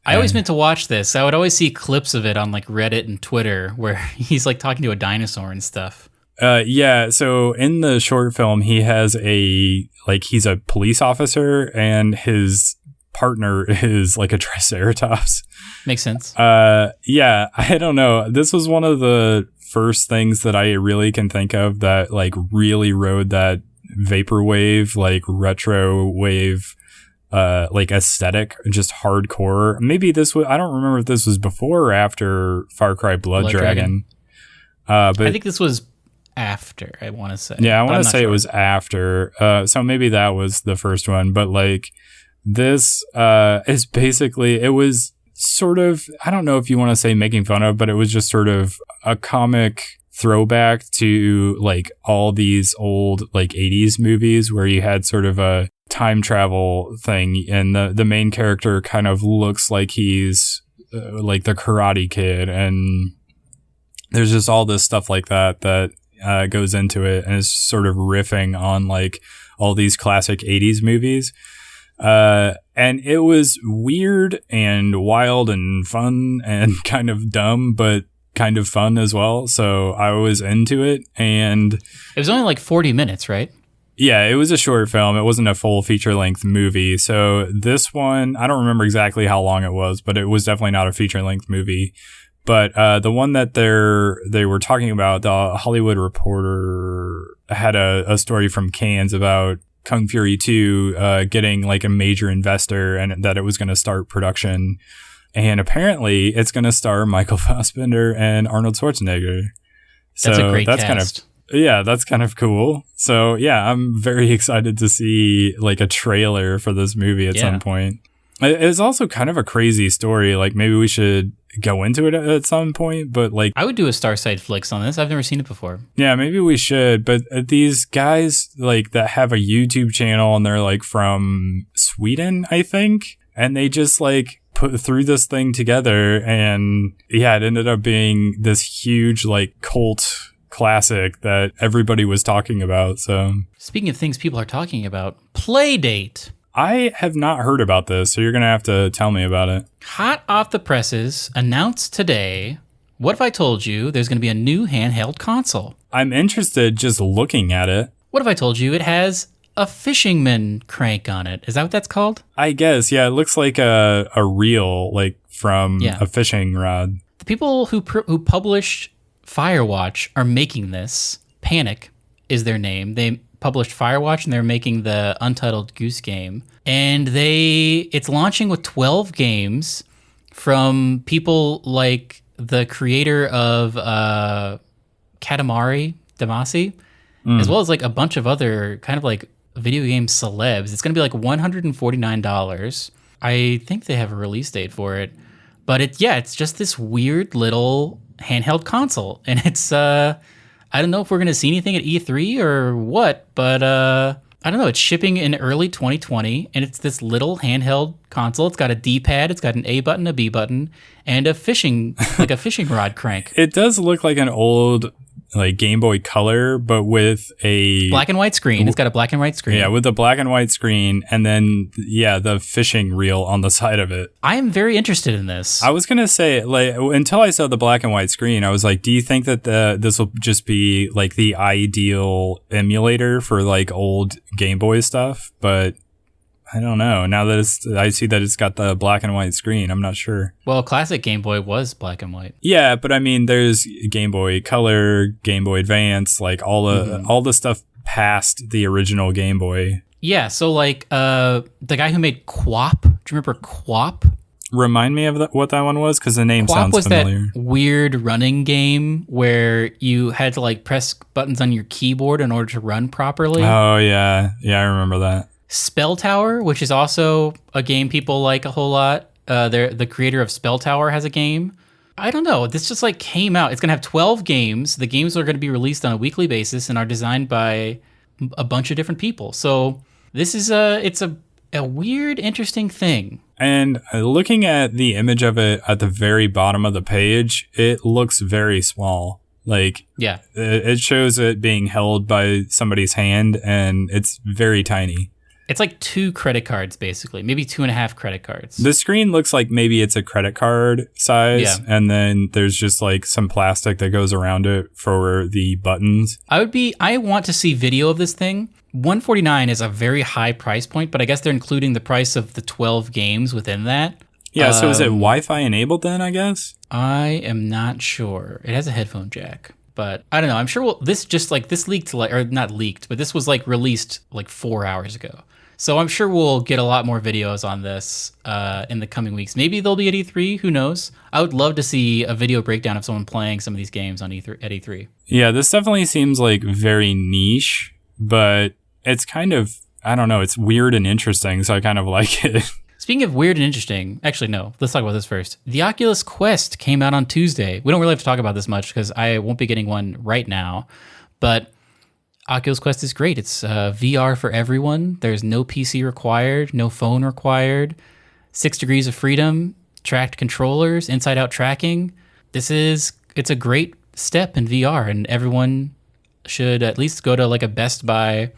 I always meant to watch this. I would always see clips of it on like Reddit and Twitter where he's like talking to a dinosaur and stuff. Yeah, so in the short film, he has he's a police officer and his partner is like a triceratops. Makes sense. Yeah, I don't know. This was one of the first things that I really can think of that like really rode that vaporwave, like retro wave, like aesthetic, just hardcore. Maybe this was, I don't remember if this was before or after Far Cry Blood Dragon. But I think this was after, I want to say. Yeah, I want to say it was after. So maybe that was the first one. But like this is basically, it was sort of, I don't know if you want to say making fun of, but it was just sort of a comic throwback to like all these old like 80s movies where you had sort of a time travel thing, and the main character kind of looks like he's like the Karate Kid, and there's just all this stuff like that goes into it, and it's sort of riffing on like all these classic 80s movies. And it was weird and wild and fun and kind of dumb, but kind of fun as well. So I was into it, and it was only like 40 minutes, right? Yeah, it was a short film. It wasn't a full feature-length movie. So this one, I don't remember exactly how long it was, but it was definitely not a feature-length movie. But the one that they were talking about, the Hollywood Reporter had a story from Cannes about Kung Fury 2 getting like a major investor, and that it was going to start production. And apparently it's going to star Michael Fassbender and Arnold Schwarzenegger. That's a great cast. Kind of, yeah, that's kind of cool. So yeah, I'm very excited to see like a trailer for this movie at some point. It's also kind of a crazy story. Like maybe we should go into it at some point, but like I would do a Starside flicks on this. I've never seen it before. Yeah, maybe we should. But these guys like that have a YouTube channel, and they're like from Sweden, I think, and they just like threw this thing together, and yeah, it ended up being this huge like cult classic that everybody was talking about. So speaking of things people are talking about, Playdate. I have not heard about this, so you're going to have to tell me about it. Hot off the presses, announced today. What if I told you there's going to be a new handheld console? I'm interested just looking at it. What if I told you it has a fishingman crank on it? Is that what that's called? I guess, yeah. It looks like a reel, like from a fishing rod. The people who published Firewatch are making this. Panic is their name. They published Firewatch, and they're making the Untitled Goose Game. And it's launching with 12 games from people like the creator of Katamari Damacy, as well as like a bunch of other kind of like video game celebs. It's going to be like $149. I think they have a release date for it. But it's just this weird little handheld console. And it's I don't know if we're going to see anything at E3 or what, but I don't know. It's shipping in early 2020, and it's this little handheld console. It's got a D-pad, it's got an A button, a B button, and a fishing rod crank. It does look like an old like Game Boy Color, but with a black and white screen. It's got a black and white screen. Yeah, with a black and white screen, and then the fishing reel on the side of it. I am very interested in this. I was gonna say, like, until I saw the black and white screen, I was like, do you think that this will just be like the ideal emulator for like old Game Boy stuff? But I don't know. Now that I see that it's got the black and white screen, I'm not sure. Well, classic Game Boy was black and white. Yeah, but I mean, there's Game Boy Color, Game Boy Advance, like all the stuff past the original Game Boy. Yeah, so like the guy who made QWOP. Do you remember QWOP? Remind me of what that one was, because the name sounds familiar. QWOP was that weird running game where you had to like press buttons on your keyboard in order to run properly. Oh yeah, I remember that. Spell Tower, which is also a game people like a whole lot. The creator of Spell Tower has a game. I don't know. This just like came out. It's going to have 12 games. The games are going to be released on a weekly basis and are designed by a bunch of different people. So this is it's a weird, interesting thing. And looking at the image of it at the very bottom of the page, it looks very small. Like, yeah, it shows it being held by somebody's hand, and it's very tiny. It's like 2 credit cards, basically. Maybe 2.5 credit cards. The screen looks like maybe it's a credit card size, and then there's just like some plastic that goes around it for the buttons. I want to see video of this thing. $149 is a very high price point, but I guess they're including the price of the 12 games within that. Yeah, so is it Wi-Fi enabled then, I guess? I am not sure. It has a headphone jack, but I don't know. I'm sure this leaked, or not leaked, but this was like released like 4 hours ago. So I'm sure we'll get a lot more videos on this in the coming weeks. Maybe they'll be at E3. Who knows? I would love to see a video breakdown of someone playing some of these games on E3 at E3. Yeah, this definitely seems like very niche, but it's kind of, I don't know, it's weird and interesting, so I kind of like it. Speaking of weird and interesting, actually, no, let's talk about this first. The Oculus Quest came out on Tuesday. We don't really have to talk about this much because I won't be getting one right now, but Oculus Quest is great. It's VR for everyone. There's no PC required, no phone required, 6 degrees of freedom, tracked controllers, inside-out tracking. It's a great step in VR, and everyone should at least go to like a Best Buy.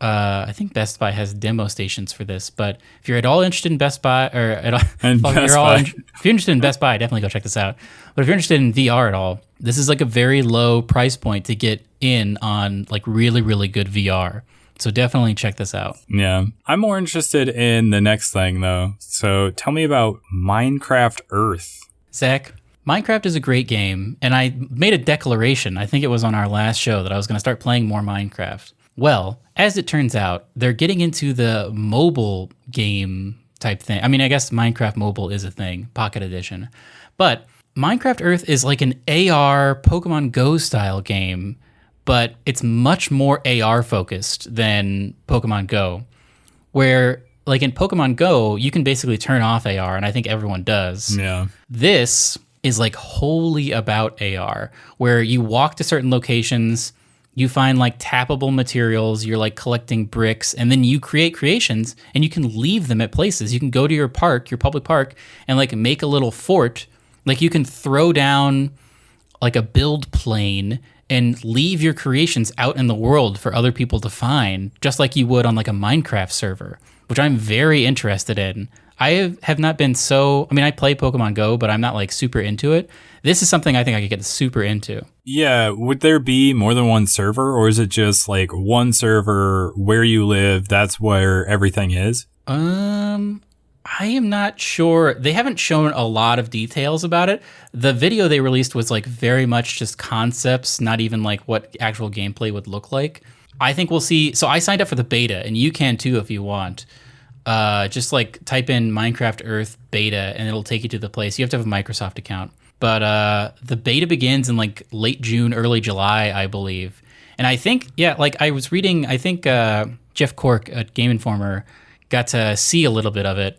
I think Best Buy has demo stations for this, but if you're at all interested in Best Buy, if you're interested in Best Buy, definitely go check this out. But if you're interested in VR at all, this is like a very low price point to get in on like really, really good VR. So definitely check this out. Yeah. I'm more interested in the next thing though. So tell me about Minecraft Earth. Zach, Minecraft is a great game, and I made a declaration, I think it was on our last show, that I was going to start playing more Minecraft. Well, as it turns out, they're getting into the mobile game type thing. I mean, I guess Minecraft Mobile is a thing, Pocket Edition. But Minecraft Earth is like an AR Pokemon Go style game, but it's much more AR focused than Pokemon Go, where like in Pokemon Go, you can basically turn off AR, and I think everyone does. Yeah. This is like wholly about AR, where you walk to certain locations, you find like tappable materials, you're like collecting bricks, and then you create creations and you can leave them at places. You can go to your park, your public park, and like make a little fort. Like you can throw down like a build plane and leave your creations out in the world for other people to find, just like you would on like a Minecraft server, which I'm very interested in. I have not been I play Pokemon Go, but I'm not like super into it. This is something I think I could get super into. Yeah, would there be more than one server, or is it just like one server where you live, that's where everything is? I am not sure. They haven't shown a lot of details about it. The video they released was like very much just concepts, not even like what actual gameplay would look like. I think we'll see. So I signed up for the beta, and you can too if you want. Just like type in Minecraft Earth beta and it'll take you to the place. You have to have a Microsoft account. But the beta begins in like late June, early July, I believe. And I think, like I was reading, I think Jeff Cork at Game Informer got to see a little bit of it.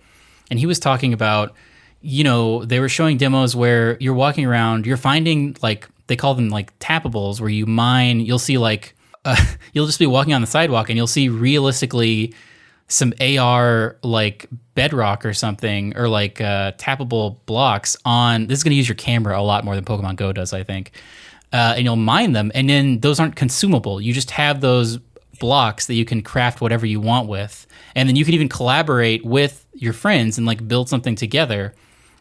And he was talking about, they were showing demos where you're walking around, you're finding like, they call them like tappables, where you mine, you'll see like, you'll just be walking on the sidewalk and you'll see realistically some AR like bedrock or something, or like tappable blocks on. This is going to use your camera a lot more than Pokemon Go does, I think. And you'll mine them, and then those aren't consumable. You just have those blocks that you can craft whatever you want with, and then you can even collaborate with your friends and like build something together,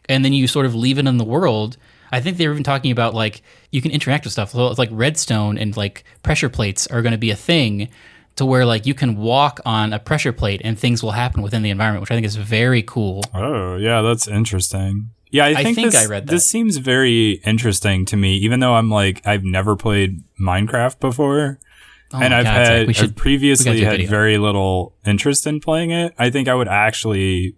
and then you sort of leave it in the world. I think they were even talking about like you can interact with stuff. So it's like redstone and like pressure plates are going to be a thing, to where like you can walk on a pressure plate and things will happen within the environment, which I think is very cool. Oh, yeah, that's interesting. Yeah, I think I read that. This seems very interesting to me, even though I'm like, I've never played Minecraft before. And I've previously had very little interest in playing it. I think I would actually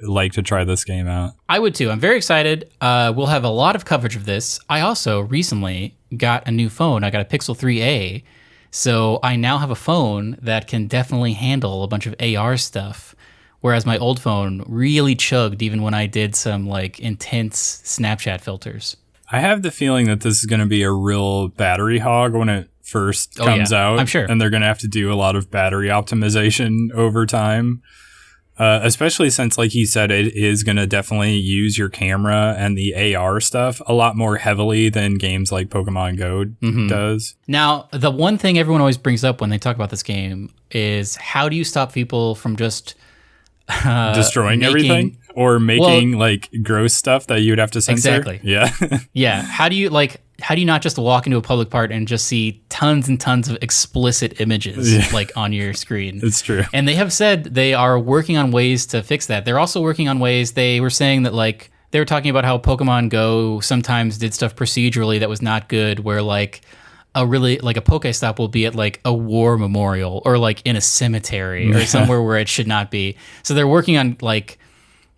like to try this game out. I would too. I'm very excited. We'll have a lot of coverage of this. I also recently got a new phone. I got a Pixel 3a. So I now have a phone that can definitely handle a bunch of AR stuff, whereas my old phone really chugged even when I did some like intense Snapchat filters. I have the feeling that this is going to be a real battery hog when it first comes out. I'm sure. And they're going to have to do a lot of battery optimization over time. Especially since, like he said, it is going to definitely use your camera and the AR stuff a lot more heavily than games like Pokemon Go does. Now, the one thing everyone always brings up when they talk about this game is how do you stop people from just destroying everything or making like gross stuff that you would have to censor? Exactly. Yeah. Yeah. How do you not just walk into a public park and just see tons and tons of explicit images like on your screen. It's true. And they have said they are working on ways to fix that. They're also working on ways. They were saying that like they were talking about how Pokemon Go sometimes did stuff procedurally that was not good, where like a Pokestop will be at like a war memorial or like in a cemetery or somewhere where it should not be. So they're working on like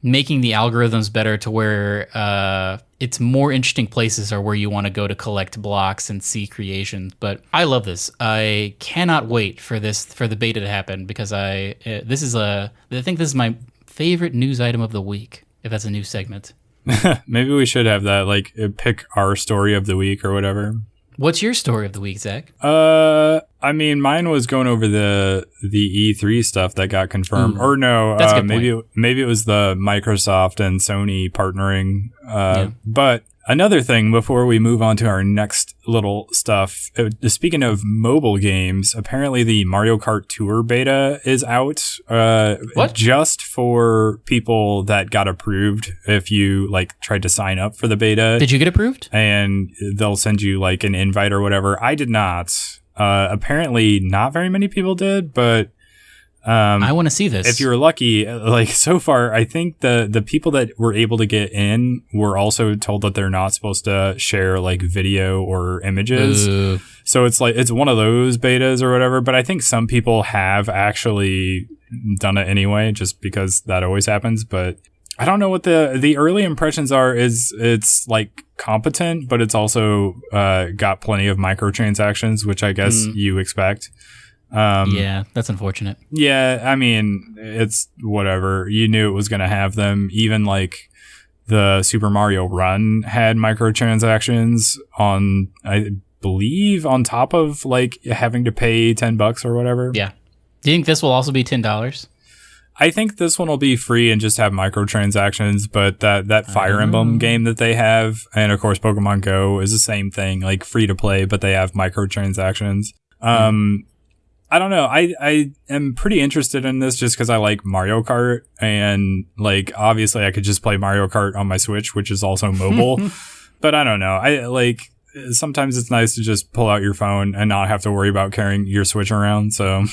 making the algorithms better to where it's more interesting places are where you want to go to collect blocks and see creations. But I love this. I cannot wait for the beta to happen, because I think this is my favorite news item of the week, if that's a new segment. Maybe we should have that, like pick our story of the week or whatever. What's your story of the week, Zach? I mean, mine was going over the E3 stuff that got confirmed. Or no, maybe it was the Microsoft and Sony partnering. But another thing before we move on to our next little stuff, speaking of mobile games, apparently the Mario Kart Tour beta is out. What? Just for people that got approved if you like tried to sign up for the beta. Did you get approved? And they'll send you like an invite or whatever. I did not. Apparently not very many people did, but I want to see this. If you're lucky, like so far, I think the people that were able to get in were also told that they're not supposed to share like video or images. So it's like, it's one of those betas or whatever, but I think some people have actually done it anyway, just because that always happens. But I don't know what the early impressions are. It's like competent, but it's also got plenty of microtransactions, which I guess you expect. Yeah, that's unfortunate. Yeah, I mean, it's whatever. You knew it was going to have them. Even like the Super Mario Run had microtransactions on, I believe, on top of like having to pay $10 or whatever. Yeah. Do you think this will also be $10? I think this one will be free and just have microtransactions, but that Fire Emblem game that they have, and of course Pokemon Go is the same thing, like free to play, but they have microtransactions. I don't know. I am pretty interested in this just because I like Mario Kart, and like obviously I could just play Mario Kart on my Switch, which is also mobile. But I don't know. I like sometimes it's nice to just pull out your phone and not have to worry about carrying your Switch around. So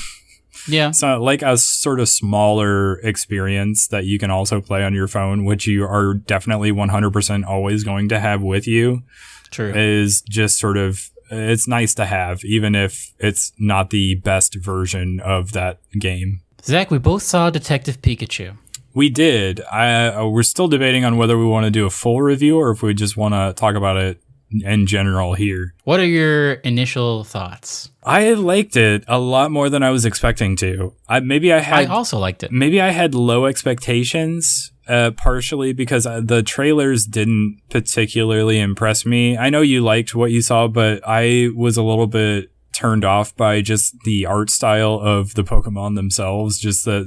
yeah, so like a sort of smaller experience that you can also play on your phone, which you are definitely 100% always going to have with you. True. Is just sort of. It's nice to have, even if it's not the best version of that game. Zach, we both saw Detective Pikachu. We did. We're still debating on whether we want to do a full review or if we just want to talk about it in general here. What are your initial thoughts? I liked it a lot more than I was expecting to. I also liked it. Maybe I had low expectations. Partially because the trailers didn't particularly impress me. I know you liked what you saw, but I was a little bit turned off by just the art style of the Pokemon themselves. Just that,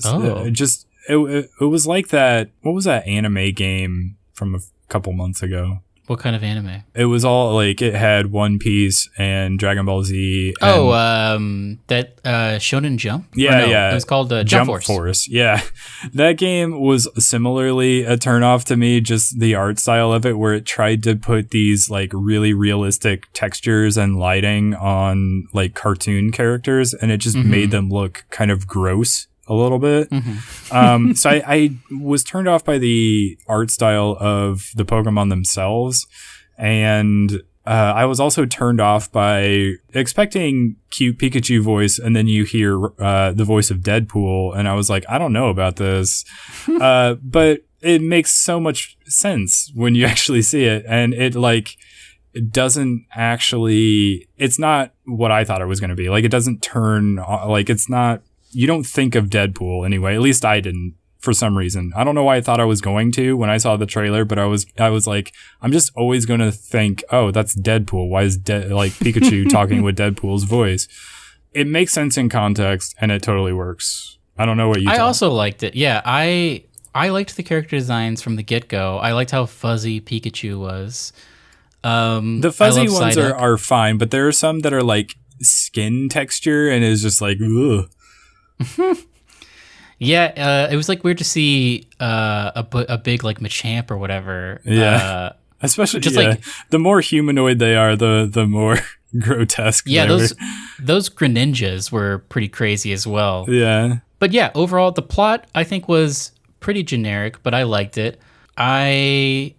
it was like that. What was that anime game from a couple months ago? What kind of anime? It was all like it had One Piece and Dragon Ball Z. And that Shonen Jump? Yeah. It was called Jump Force. Yeah. That game was similarly a turnoff to me, just the art style of it, where it tried to put these like really realistic textures and lighting on like cartoon characters, and it just made them look kind of gross a little bit. So I was turned off by the art style of the Pokemon themselves. And I was also turned off by expecting cute Pikachu voice, and then you hear the voice of Deadpool. And I was like, I don't know about this. But it makes so much sense when you actually see it. And it doesn't actually, it's not what I thought it was going to be. Like, it doesn't turn, like, it's not, you don't think of Deadpool anyway. At least I didn't, for some reason. I don't know why I thought I was going to when I saw the trailer, but I was like, I'm just always going to think, oh, that's Deadpool. Why is Pikachu talking with Deadpool's voice? It makes sense in context, and it totally works. I don't know what you thought. I also liked it. Yeah, I liked the character designs from the get-go. I liked how fuzzy Pikachu was. The fuzzy ones are fine, but there are some that are like skin texture and is just like, ugh. Yeah, it was like weird to see a big like Machamp or whatever. Yeah, especially just like the more humanoid they are, the more grotesque. Yeah, those Greninjas were pretty crazy as well. Yeah. But yeah, overall, the plot, I think, was pretty generic, but I liked it. I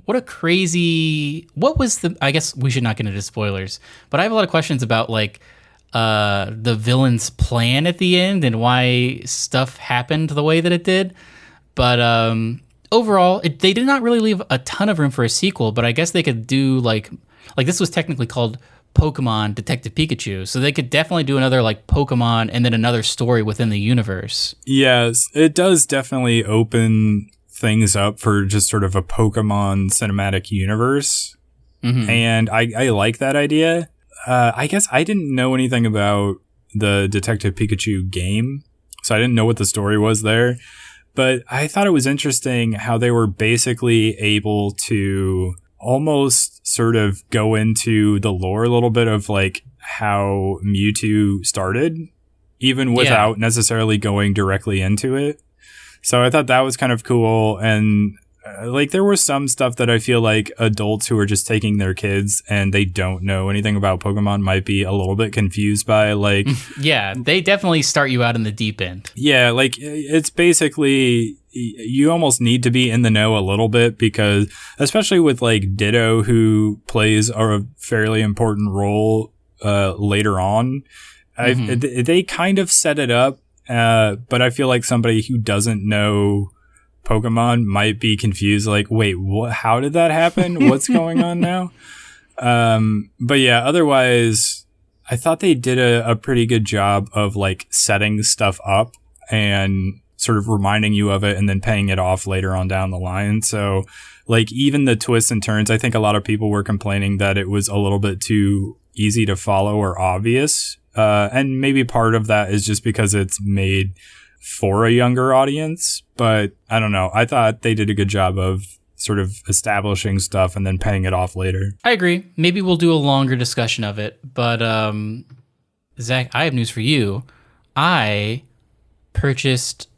guess we should not get into spoilers, but I have a lot of questions about, like, the villain's plan at the end and why stuff happened the way that it did. But overall, they did not really leave a ton of room for a sequel, but I guess they could do, like this was technically called Pokémon Detective Pikachu, so they could definitely do another, like, Pokemon and then another story within the universe. Yes, it does definitely open things up for just sort of a Pokemon cinematic universe. Mm-hmm. And I like that idea. I guess I didn't know anything about the Detective Pikachu game, so I didn't know what the story was there. But I thought it was interesting how they were basically able to almost sort of go into the lore a little bit of, like, how Mewtwo started, even without necessarily going directly into it. So I thought that was kind of cool. And like, there was some stuff that I feel like adults who are just taking their kids and they don't know anything about Pokemon might be a little bit confused by, like... Yeah, they definitely start you out in the deep end. Yeah, like, it's basically... You almost need to be in the know a little bit because, especially with, like, Ditto, who plays a fairly important role later on, they kind of set it up, but I feel like somebody who doesn't know Pokemon might be confused, like, wait, how did that happen? What's going on now? But yeah, otherwise, I thought they did a pretty good job of, like, setting stuff up and sort of reminding you of it and then paying it off later on down the line. So, like, even the twists and turns, I think a lot of people were complaining that it was a little bit too easy to follow or obvious. And maybe part of that is just because it's made for a younger audience. But I don't know. I thought they did a good job of sort of establishing stuff and then paying it off later. I agree. Maybe we'll do a longer discussion of it. But, Zach, I have news for you. I purchased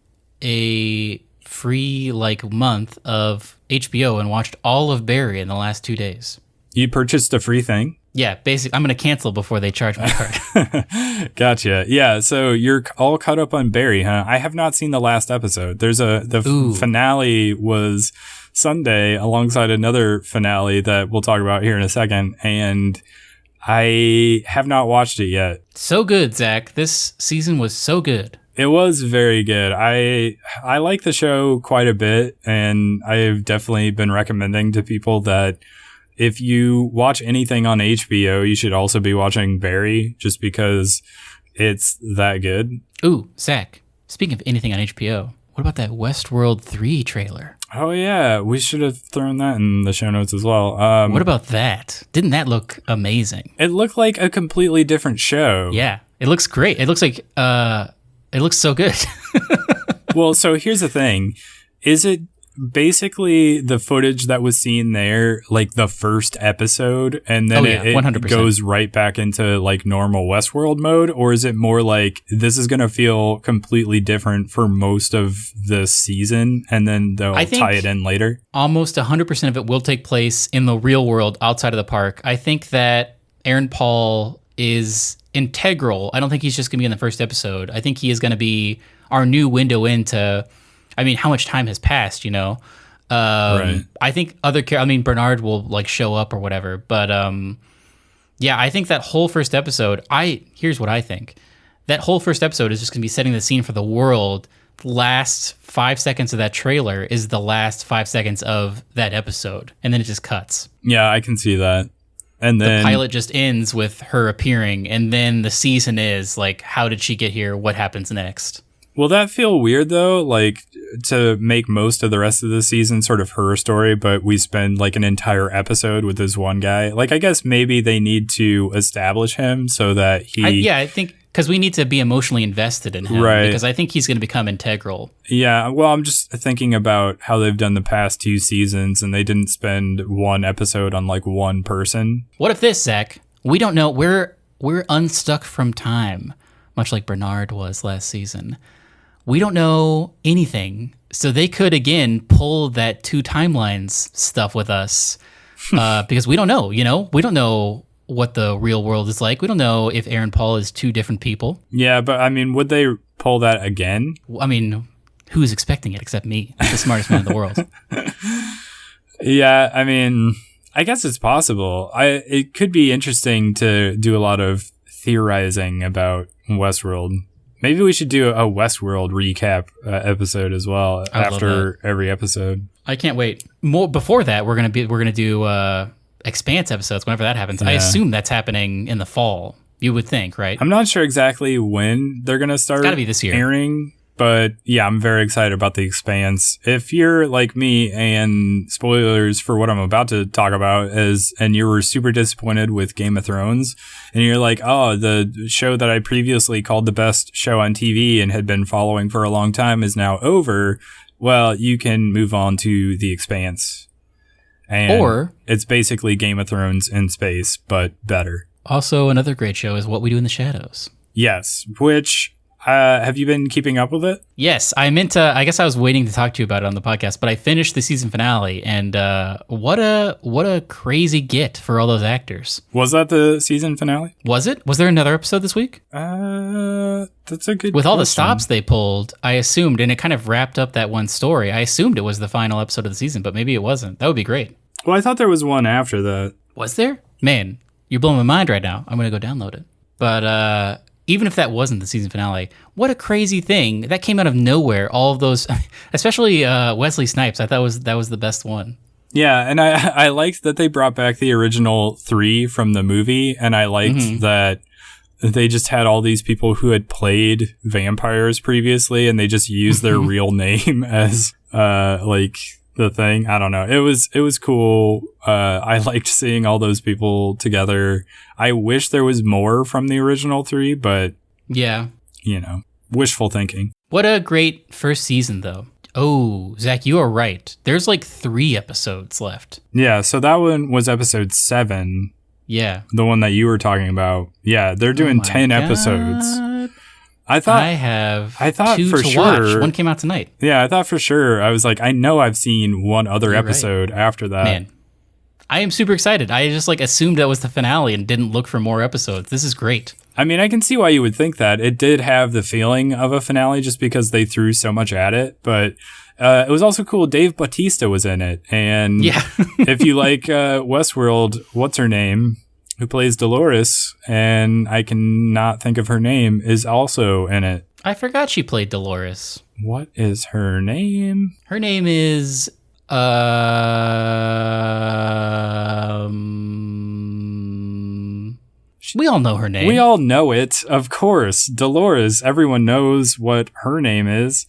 a free, like, month of HBO and watched all of Barry in the last 2 days. You purchased a free thing? Yeah, basically, I'm going to cancel before they charge my card. Gotcha. Yeah, so you're all caught up on Barry, huh? I have not seen the last episode. The finale was Sunday alongside another finale that we'll talk about here in a second, and I have not watched it yet. So good, Zach. This season was so good. It was very good. I like the show quite a bit, and I've definitely been recommending to people that if you watch anything on HBO, you should also be watching Barry, just because it's that good. Ooh, Zach, speaking of anything on HBO, what about that Westworld 3 trailer? Oh, yeah. We should have thrown that in the show notes as well. What about that? Didn't that look amazing? It looked like a completely different show. Yeah, it looks great. It looks like... it looks so good. Well, so here's the thing. Is it basically the footage that was seen there, like the first episode, and then it 100%. Goes right back into, like, normal Westworld mode? Or is it more like this is going to feel completely different for most of the season and then they'll tie it in later? Almost 100% of it will take place in the real world outside of the park. I think that Aaron Paul is integral. I don't think he's just going to be in the first episode. I think he is going to be our new window into, I mean, how much time has passed, you know? Right. I think Bernard will, like, show up or whatever. But yeah, I think that whole first episode, here's what I think. That whole first episode is just going to be setting the scene for the world. The last 5 seconds of that trailer is the last 5 seconds of that episode. And then it just cuts. Yeah, I can see that. And then the pilot just ends with her appearing, and then the season is like, how did she get here? What happens next? Will that feel weird, though? Like, to make most of the rest of the season sort of her story, but we spend, like, an entire episode with this one guy? Like, I guess maybe they need to establish him so that he... I think... Because we need to be emotionally invested in him. Right. Because I think he's going to become integral. Yeah, well, I'm just thinking about how they've done the past 2 seasons, and they didn't spend one episode on, like, one person. What if this, Zach? We don't know. We're unstuck from time, much like Bernard was last season. We don't know anything. So they could, again, pull that 2 timelines stuff with us because we don't know, you know? We don't know what the real world is like. We don't know if Aaron Paul is two different people. Yeah, but I mean, would they pull that again? I mean, who's expecting it except me, the smartest man in the world? Yeah, I mean, I guess it's possible. It could be interesting to do a lot of theorizing about Westworld. Maybe we should do a Westworld recap episode as well after every episode. I can't wait. More before that, we're gonna do Expanse episodes whenever that happens. Yeah. I assume that's happening in the fall. You would think, right? I'm not sure exactly when they're gonna start. It's gotta be this year. Airing. But yeah, I'm very excited about The Expanse. If you're like me, and spoilers for what I'm about to talk about and you were super disappointed with Game of Thrones, and you're like, oh, the show that I previously called the best show on TV and had been following for a long time is now over, well, you can move on to The Expanse. And it's basically Game of Thrones in space, but better. Also, another great show is What We Do in the Shadows. Yes, which... have you been keeping up with it? Yes, I guess I was waiting to talk to you about it on the podcast, but I finished the season finale, and what a crazy get for all those actors. Was that the season finale? Was it? Was there another episode this week? That's a good With question. all the stops they pulled, I assumed, and it kind of wrapped up that one story, I assumed it was the final episode of the season, but maybe it wasn't. That would be great. Well, I thought there was one after that. Was there? Man, you're blowing my mind right now. I'm going to go download it. But, even if that wasn't the season finale, what a crazy thing. That came out of nowhere. All of those, especially Wesley Snipes, I thought that was the best one. Yeah, and I liked that they brought back the original 3 from the movie, and I liked that they just had all these people who had played vampires previously, and they just used their real name as the thing. I don't know. It was cool. I liked seeing all those people together. I wish there was more from the original 3, but yeah, wishful thinking. What a great first season, though. Oh, Zach, you are right. There's like 3 episodes left. Yeah, so that one was episode 7. Yeah. The one that you were talking about. Yeah, they're doing 10 episodes. I thought 2 for to sure. watch. One came out tonight. Yeah, I thought for sure. I was like, I know I've seen one other episode after that. Man, I am super excited. I just assumed that was the finale and didn't look for more episodes. This is great. I mean, I can see why you would think that. It did have the feeling of a finale just because they threw so much at it. But it was also cool. Dave Bautista was in it. And if you like Westworld, what's her name? Who plays Dolores, and I cannot think of her name, is also in it. I forgot she played Dolores. What is her name? Her name is... we all know her name. We all know it, of course. Dolores. Everyone knows what her name is.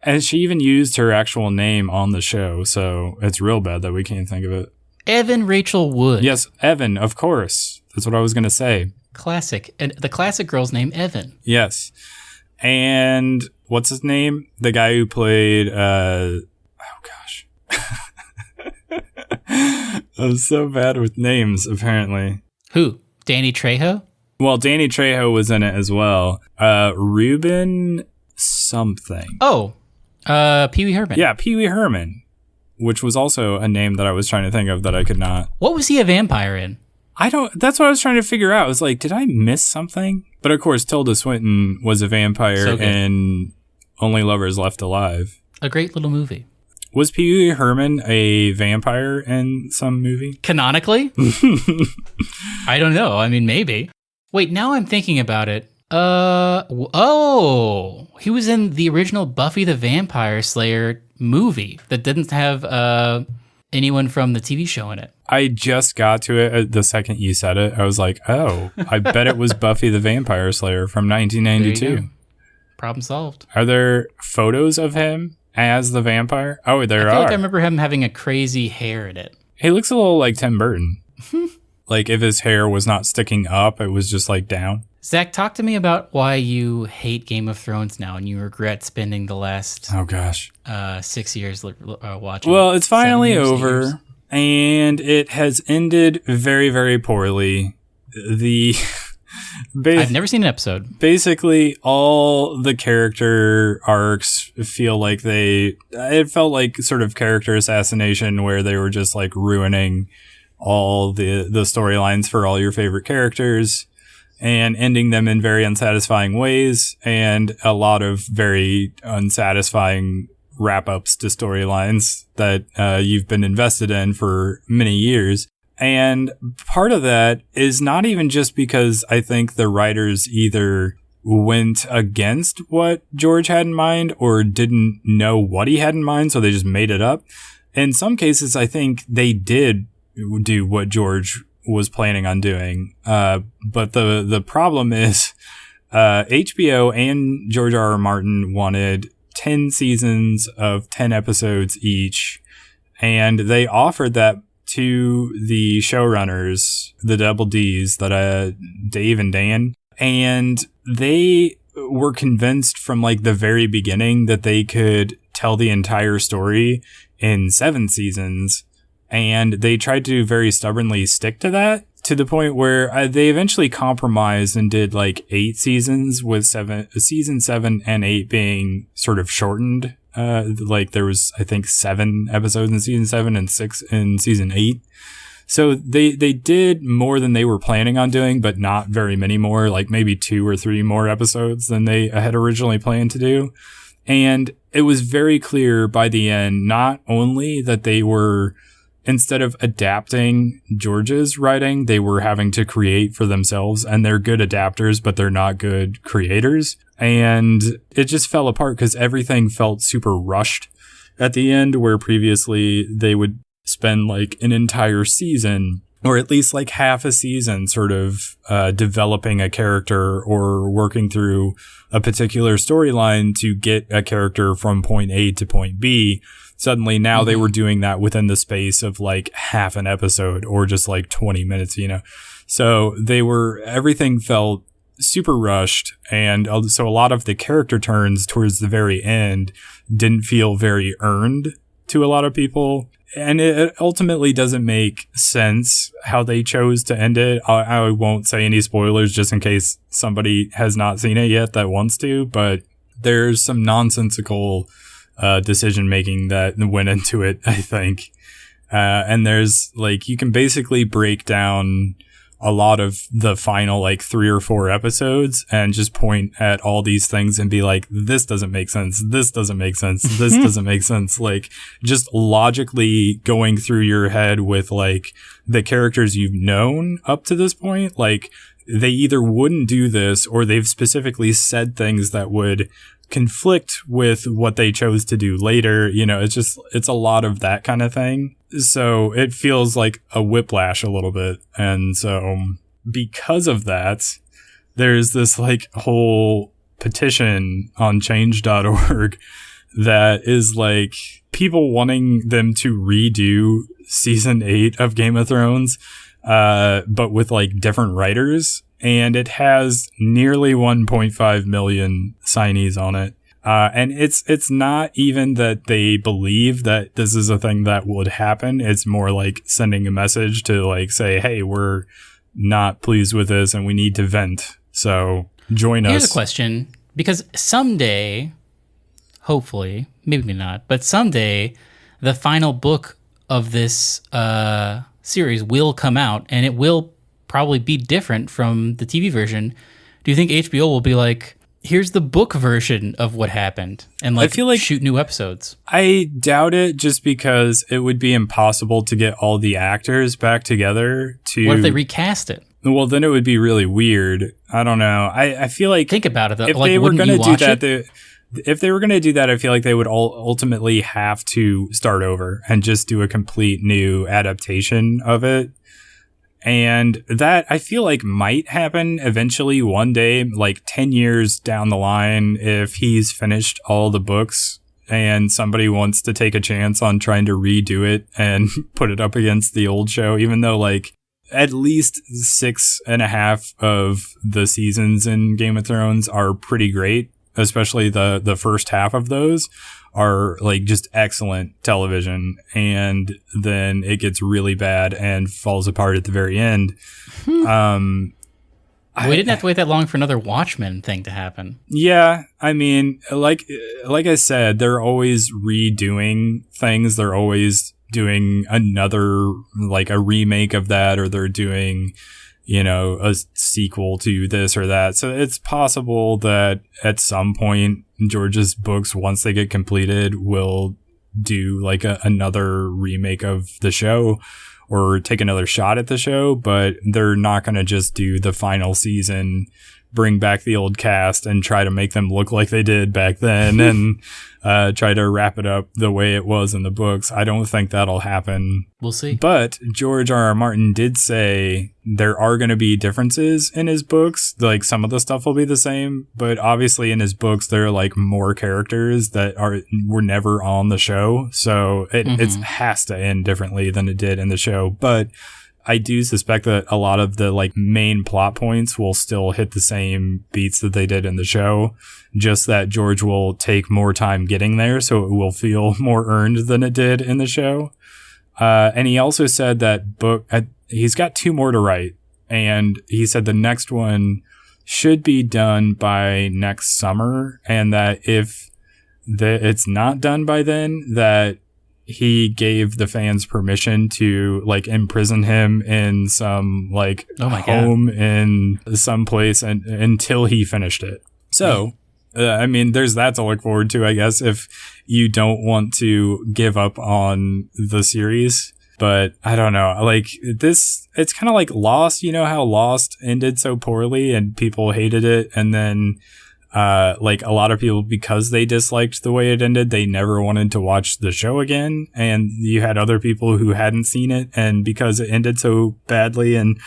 And she even used her actual name on the show, so it's real bad that we can't think of it. Evan Rachel Wood. Yes, Evan, of course. That's what I was going to say. Classic. And the classic girl's name, Evan. Yes. And what's his name? The guy who played... oh, gosh. I'm so bad with names, apparently. Who? Danny Trejo? Well, Danny Trejo was in it as well. Ruben something. Oh, Pee Wee Herman. Yeah, Pee Wee Herman. Which was also a name that I was trying to think of that I could not. What was he a vampire in? That's what I was trying to figure out. I was like, did I miss something? But of course, Tilda Swinton was a vampire in Only Lovers Left Alive. A great little movie. Was Pee Wee Herman a vampire in some movie? Canonically? I don't know. I mean, maybe. Wait, now I'm thinking about it. He was in the original Buffy the Vampire Slayer movie that didn't have anyone from the TV show in it. I just got to it the second you said it. I was like, oh, I bet it was Buffy the Vampire Slayer from 1992. Problem solved. Are there photos of him as the vampire? Oh, there are. I feel like I remember him having a crazy hair in it. He looks a little like Tim Burton. Like if his hair was not sticking up, it was just like down. Zach, talk to me about why you hate Game of Thrones now and you regret spending the last 6 years watching. Well, it's finally over, and it has ended very, very poorly. I've never seen an episode. Basically, all the character arcs feel like it felt like sort of character assassination where they were just like ruining all the storylines for all your favorite characters and ending them in very unsatisfying ways, and a lot of very unsatisfying wrap-ups to storylines that you've been invested in for many years. And part of that is not even just because I think the writers either went against what George had in mind or didn't know what he had in mind, so they just made it up. In some cases, I think they did do what George was planning on doing. But the problem is HBO and George R.R. Martin wanted 10 seasons of 10 episodes each, and they offered that to the showrunners, the double Ds, Dave and Dan, and they were convinced from like the very beginning that they could tell the entire story in 7 seasons, and they tried to very stubbornly stick to that, to the point where they eventually compromised and did like 8 seasons, with season 7 and 8 being sort of shortened. Like there was, I think, 7 episodes in season 7 and 6 in season 8. So they did more than they were planning on doing, but not very many more, like maybe 2 or 3 more episodes than they had originally planned to do. And it was very clear by the end, not only that they were, instead of adapting George's writing, they were having to create for themselves, and they're good adapters, but they're not good creators. And it just fell apart because everything felt super rushed at the end, where previously they would spend like an entire season, or at least like half a season, sort of developing a character or working through a particular storyline to get a character from point A to point B. Suddenly now they were doing that within the space of like half an episode or just like 20 minutes, you know. So everything felt super rushed. And so a lot of the character turns towards the very end didn't feel very earned to a lot of people. And it ultimately doesn't make sense how they chose to end it. I won't say any spoilers just in case somebody has not seen it yet that wants to, but there's some nonsensical decision making that went into it, I think. And there's like, you can basically break down a lot of the final like 3 or 4 episodes and just point at all these things and be like, this doesn't make sense. This doesn't make sense. This doesn't make sense. Like just logically going through your head with like the characters you've known up to this point. Like they either wouldn't do this or they've specifically said things that would conflict with what they chose to do later. You know, it's a lot of that kind of thing. So it feels like a whiplash a little bit. And so because of that, there's this like whole petition on change.org that is like people wanting them to redo season 8 of Game of Thrones, but with like different writers. And it has nearly 1.5 million signees on it. And it's not even that they believe that this is a thing that would happen. It's more like sending a message to like say, hey, we're not pleased with this and we need to vent. So join us. Here's a question, because someday, hopefully, maybe not, but someday the final book of this series will come out, and it will probably be different from the TV version. Do you think HBO will be like, here's the book version of what happened, and like, I feel like shoot new episodes? I doubt it, just because it would be impossible to get all the actors back together to... What if they recast it? Well, then it would be really weird. I don't know. I feel like... Think about it, though. If like, they were going to do that... If they were going to do that, I feel like they would ultimately have to start over and just do a complete new adaptation of it. And that, I feel like, might happen eventually one day, like 10 years down the line, if he's finished all the books and somebody wants to take a chance on trying to redo it and put it up against the old show, even though like at least 6.5 of the seasons in Game of Thrones are pretty great, especially the first half of those are like just excellent television, and then it gets really bad and falls apart at the very end. We didn't have to wait that long for another Watchmen thing to happen. Yeah, I mean, like I said, they're always redoing things. They're always doing another, like a remake of that, or they're doing, you know, a sequel to this or that. So it's possible that at some point George's books, once they get completed, will do like another remake of the show or take another shot at the show, but they're not going to just do the final season, bring back the old cast and try to make them look like they did back then and try to wrap it up the way it was in the books. I don't think that'll happen. We'll see. But George R.R. Martin did say there are going to be differences in his books. Like some of the stuff will be the same, but obviously in his books there are like more characters that were never on the show. So it has to end differently than it did in the show. But I do suspect that a lot of the like main plot points will still hit the same beats that they did in the show, just that George will take more time getting there, so it will feel more earned than it did in the show. And he also said that he's got 2 more to write, and he said the next one should be done by next summer, and that if it's not done by then, that he gave the fans permission to like imprison him in some like home in some place and until he finished it. So, I mean, there's that to look forward to, I guess, if you don't want to give up on the series. But I don't know, like this, it's kind of like Lost. You know how Lost ended so poorly and people hated it, and then like a lot of people, because they disliked the way it ended, they never wanted to watch the show again. And you had other people who hadn't seen it, and because it ended so badly and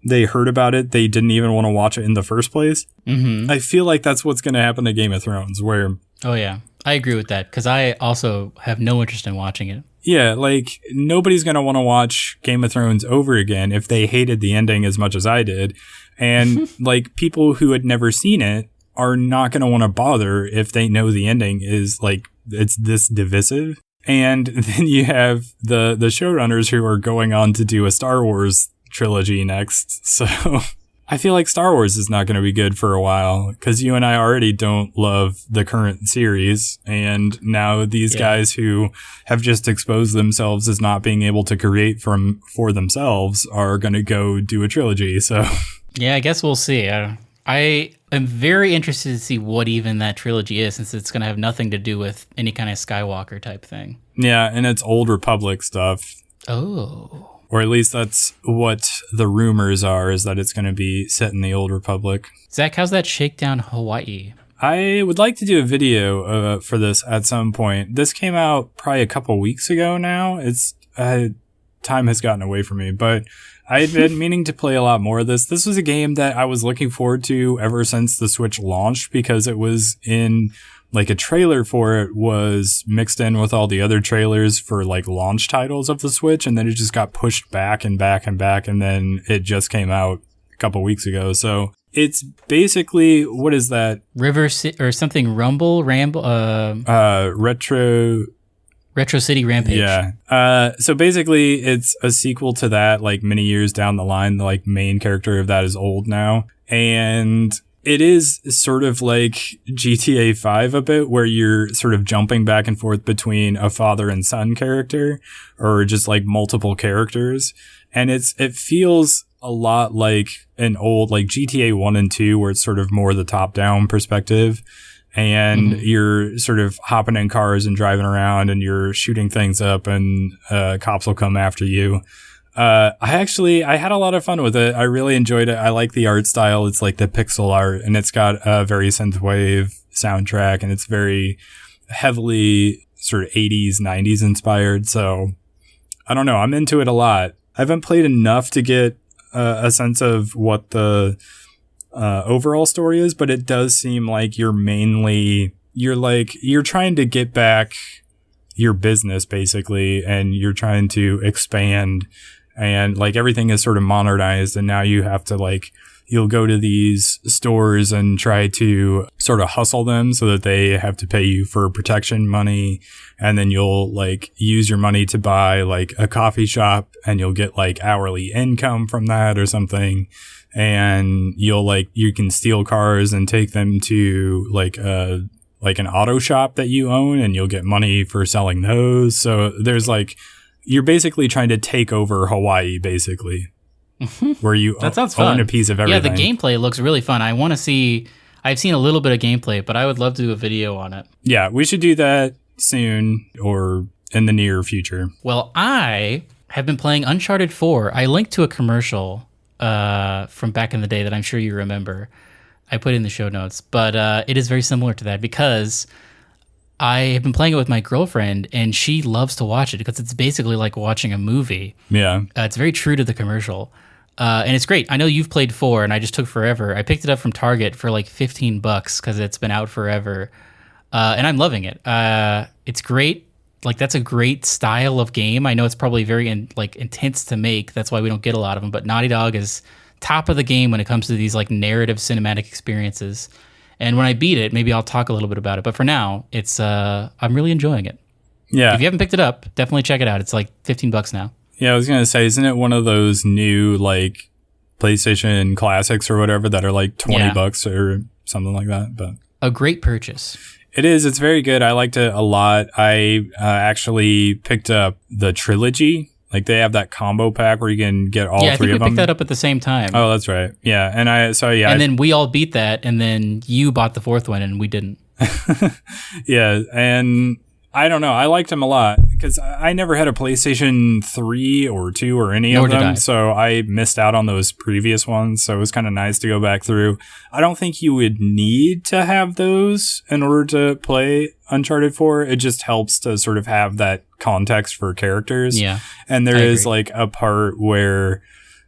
they heard about it, they didn't even want to watch it in the first place. I feel like that's what's going to happen to Game of Thrones, where... Oh, yeah. I agree with that, because I also have no interest in watching it. Yeah, like, nobody's going to want to watch Game of Thrones over again if they hated the ending as much as I did. And, like, people who had never seen it are not going to want to bother if they know the ending is, like, it's this divisive. And then you have the showrunners who are going on to do a Star Wars trilogy next. So I feel like Star Wars is not going to be good for a while, because you and I already don't love the current series. And now these guys who have just exposed themselves as not being able to create for themselves are going to go do a trilogy. So yeah, I guess we'll see. I am very interested to see what even that trilogy is, since it's going to have nothing to do with any kind of Skywalker type thing. Yeah, and it's Old Republic stuff. Oh. Or at least that's what the rumors are, is that it's going to be set in the Old Republic. Zach, how's that Shakedown Hawaii? I would like to do a video for this at some point. This came out probably a couple weeks ago now. It's time has gotten away from me, but I've been meaning to play a lot more of this. This was a game that I was looking forward to ever since the Switch launched, because it was in... like a trailer for it was mixed in with all the other trailers for like launch titles of the Switch, and then it just got pushed back and back and back, and then it just came out a couple weeks ago. So it's basically, what is that? Or something Ramble? Retro City Rampage. Yeah. So basically it's a sequel to that, like many years down the line. The like main character of that is old now. And it is sort of like GTA 5 a bit, where you're sort of jumping back and forth between a father and son character, or just like multiple characters. And it feels a lot like an old, like GTA 1 and 2, where it's sort of more the top-down perspective. And you're sort of hopping in cars and driving around, and you're shooting things up, and cops will come after you. I had a lot of fun with it. I really enjoyed it. I like the art style. It's like the pixel art, and it's got a very synthwave soundtrack, and it's very heavily sort of 80s, 90s inspired. So I don't know. I'm into it a lot. I haven't played enough to get a sense of what the overall story is, but it does seem like you're trying to get back your business basically, and you're trying to expand, and like everything is sort of modernized, and now you have to like, you'll go to these stores and try to sort of hustle them so that they have to pay you for protection money, and then you'll like use your money to buy like a coffee shop, and you'll get like hourly income from that or something, and you can steal cars and take them to like an auto shop that you own, and you'll get money for selling those. So there's like you're basically trying to take over Hawaii, basically, where you that sounds own fun. a piece of everything. Yeah, the gameplay looks really fun. I want to see. I've seen a little bit of gameplay, but I would love to do a video on it. Yeah, we should do that soon or in the near future. Well, I have been playing Uncharted 4. I linked to a commercial from back in the day that I'm sure you remember. I put in the show notes, but it is very similar to that because I have been playing it with my girlfriend, and she loves to watch it because it's basically like watching a movie. Yeah. It's very true to the commercial. And it's great. I know you've played 4, and I just took forever. I picked it up from Target for like $15 because it's been out forever. And I'm loving it. It's great. Like, that's a great style of game. I know it's probably very intense to make. That's why we don't get a lot of them. But Naughty Dog is top of the game when it comes to these like narrative cinematic experiences. And when I beat it, maybe I'll talk a little bit about it. But for now, it's I'm really enjoying it. Yeah. If you haven't picked it up, definitely check it out. It's like $15 now. Yeah, I was going to say, isn't it one of those new like PlayStation classics or whatever that are like $20 or something like that? But a great purchase. It is. It's very good. I liked it a lot. I actually picked up the trilogy. Like, they have that combo pack where you can get all 3 of them. Yeah, I think we picked that up at the same time. Oh, that's right. Yeah. And And then we all beat that, and then you bought the 4th one, and we didn't. Yeah. And I don't know. I liked them a lot because I never had a PlayStation 3 or 2 or any of them. So I missed out on those previous ones. So it was kind of nice to go back through. I don't think you would need to have those in order to play Uncharted 4. It just helps to sort of have that context for characters. Yeah. And there is like a part where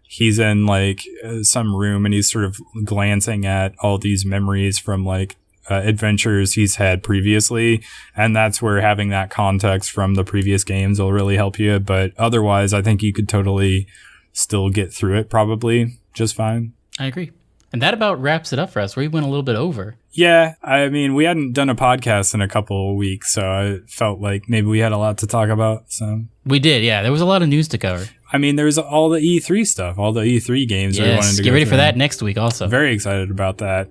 he's in like some room and he's sort of glancing at all these memories from like adventures he's had previously, and that's where having that context from the previous games will really help you. But otherwise, I think you could totally still get through it probably just fine. I agree. And that about wraps it up for us. We went a little bit over. Yeah, I mean, we hadn't done a podcast in a couple of weeks, so I felt like maybe we had a lot to talk about. So we did, yeah. There was a lot of news to cover. I mean, there's all the E3 stuff, all the E3 games. Yes, we wanted to get ready for that next week also. Very excited about that.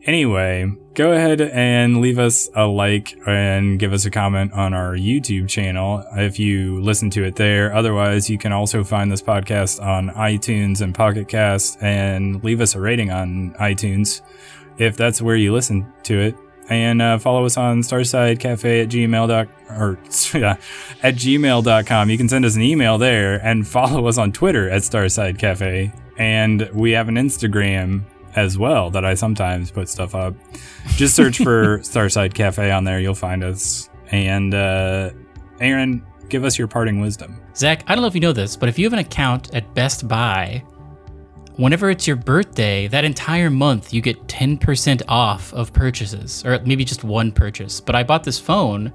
Anyway, go ahead and leave us a like and give us a comment on our YouTube channel if you listen to it there. Otherwise, you can also find this podcast on iTunes and Pocket Cast and leave us a rating on iTunes if that's where you listen to it. And follow us on Starside Cafe at gmail.com. You can send us an email there and follow us on Twitter at Starside Cafe. And we have an Instagram as well that I sometimes put stuff up. Just search for Starside Cafe on there. You'll find us. And Aaron, give us your parting wisdom. Zach, I don't know if you know this, but if you have an account at Best Buy, whenever it's your birthday, that entire month you get 10% off of purchases, or maybe just one purchase. But I bought this phone,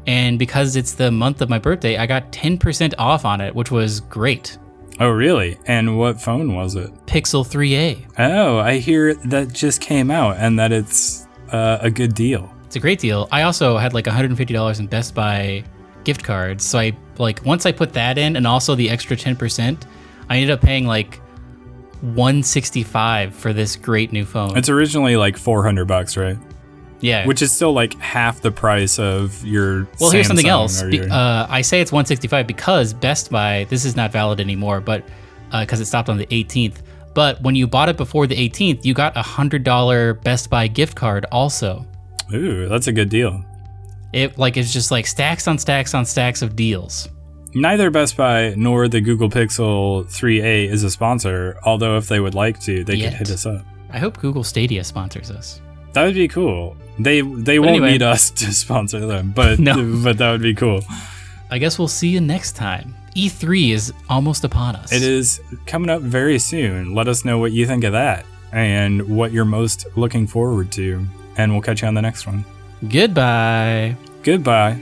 and because it's the month of my birthday, I got 10% off on it, which was great. Oh, really? And what phone was it? Pixel 3a. Oh, I hear that just came out and that it's a good deal. It's a great deal. I also had like $150 in Best Buy gift cards. So once I put that in and also the extra 10%, I ended up paying like $165 for this great new phone. It's originally like $400, right? Yeah. Which is still like half the price of your Well, Samsung. here's something else. I say it's $165 because Best Buy, this is not valid anymore, but because it stopped on the 18th. But when you bought it before the 18th, you got a $100 Best Buy gift card also. Ooh, that's a good deal. It's just like stacks on stacks on stacks of deals. Neither Best Buy nor the Google Pixel 3a is a sponsor, although if they would like to, they could hit us up. I hope Google Stadia sponsors us. That would be cool. They won't need us to sponsor them, but but that would be cool. I guess we'll see you next time. E3 is almost upon us. It is coming up very soon. Let us know what you think of that and what you're most looking forward to, and we'll catch you on the next one. Goodbye. Goodbye.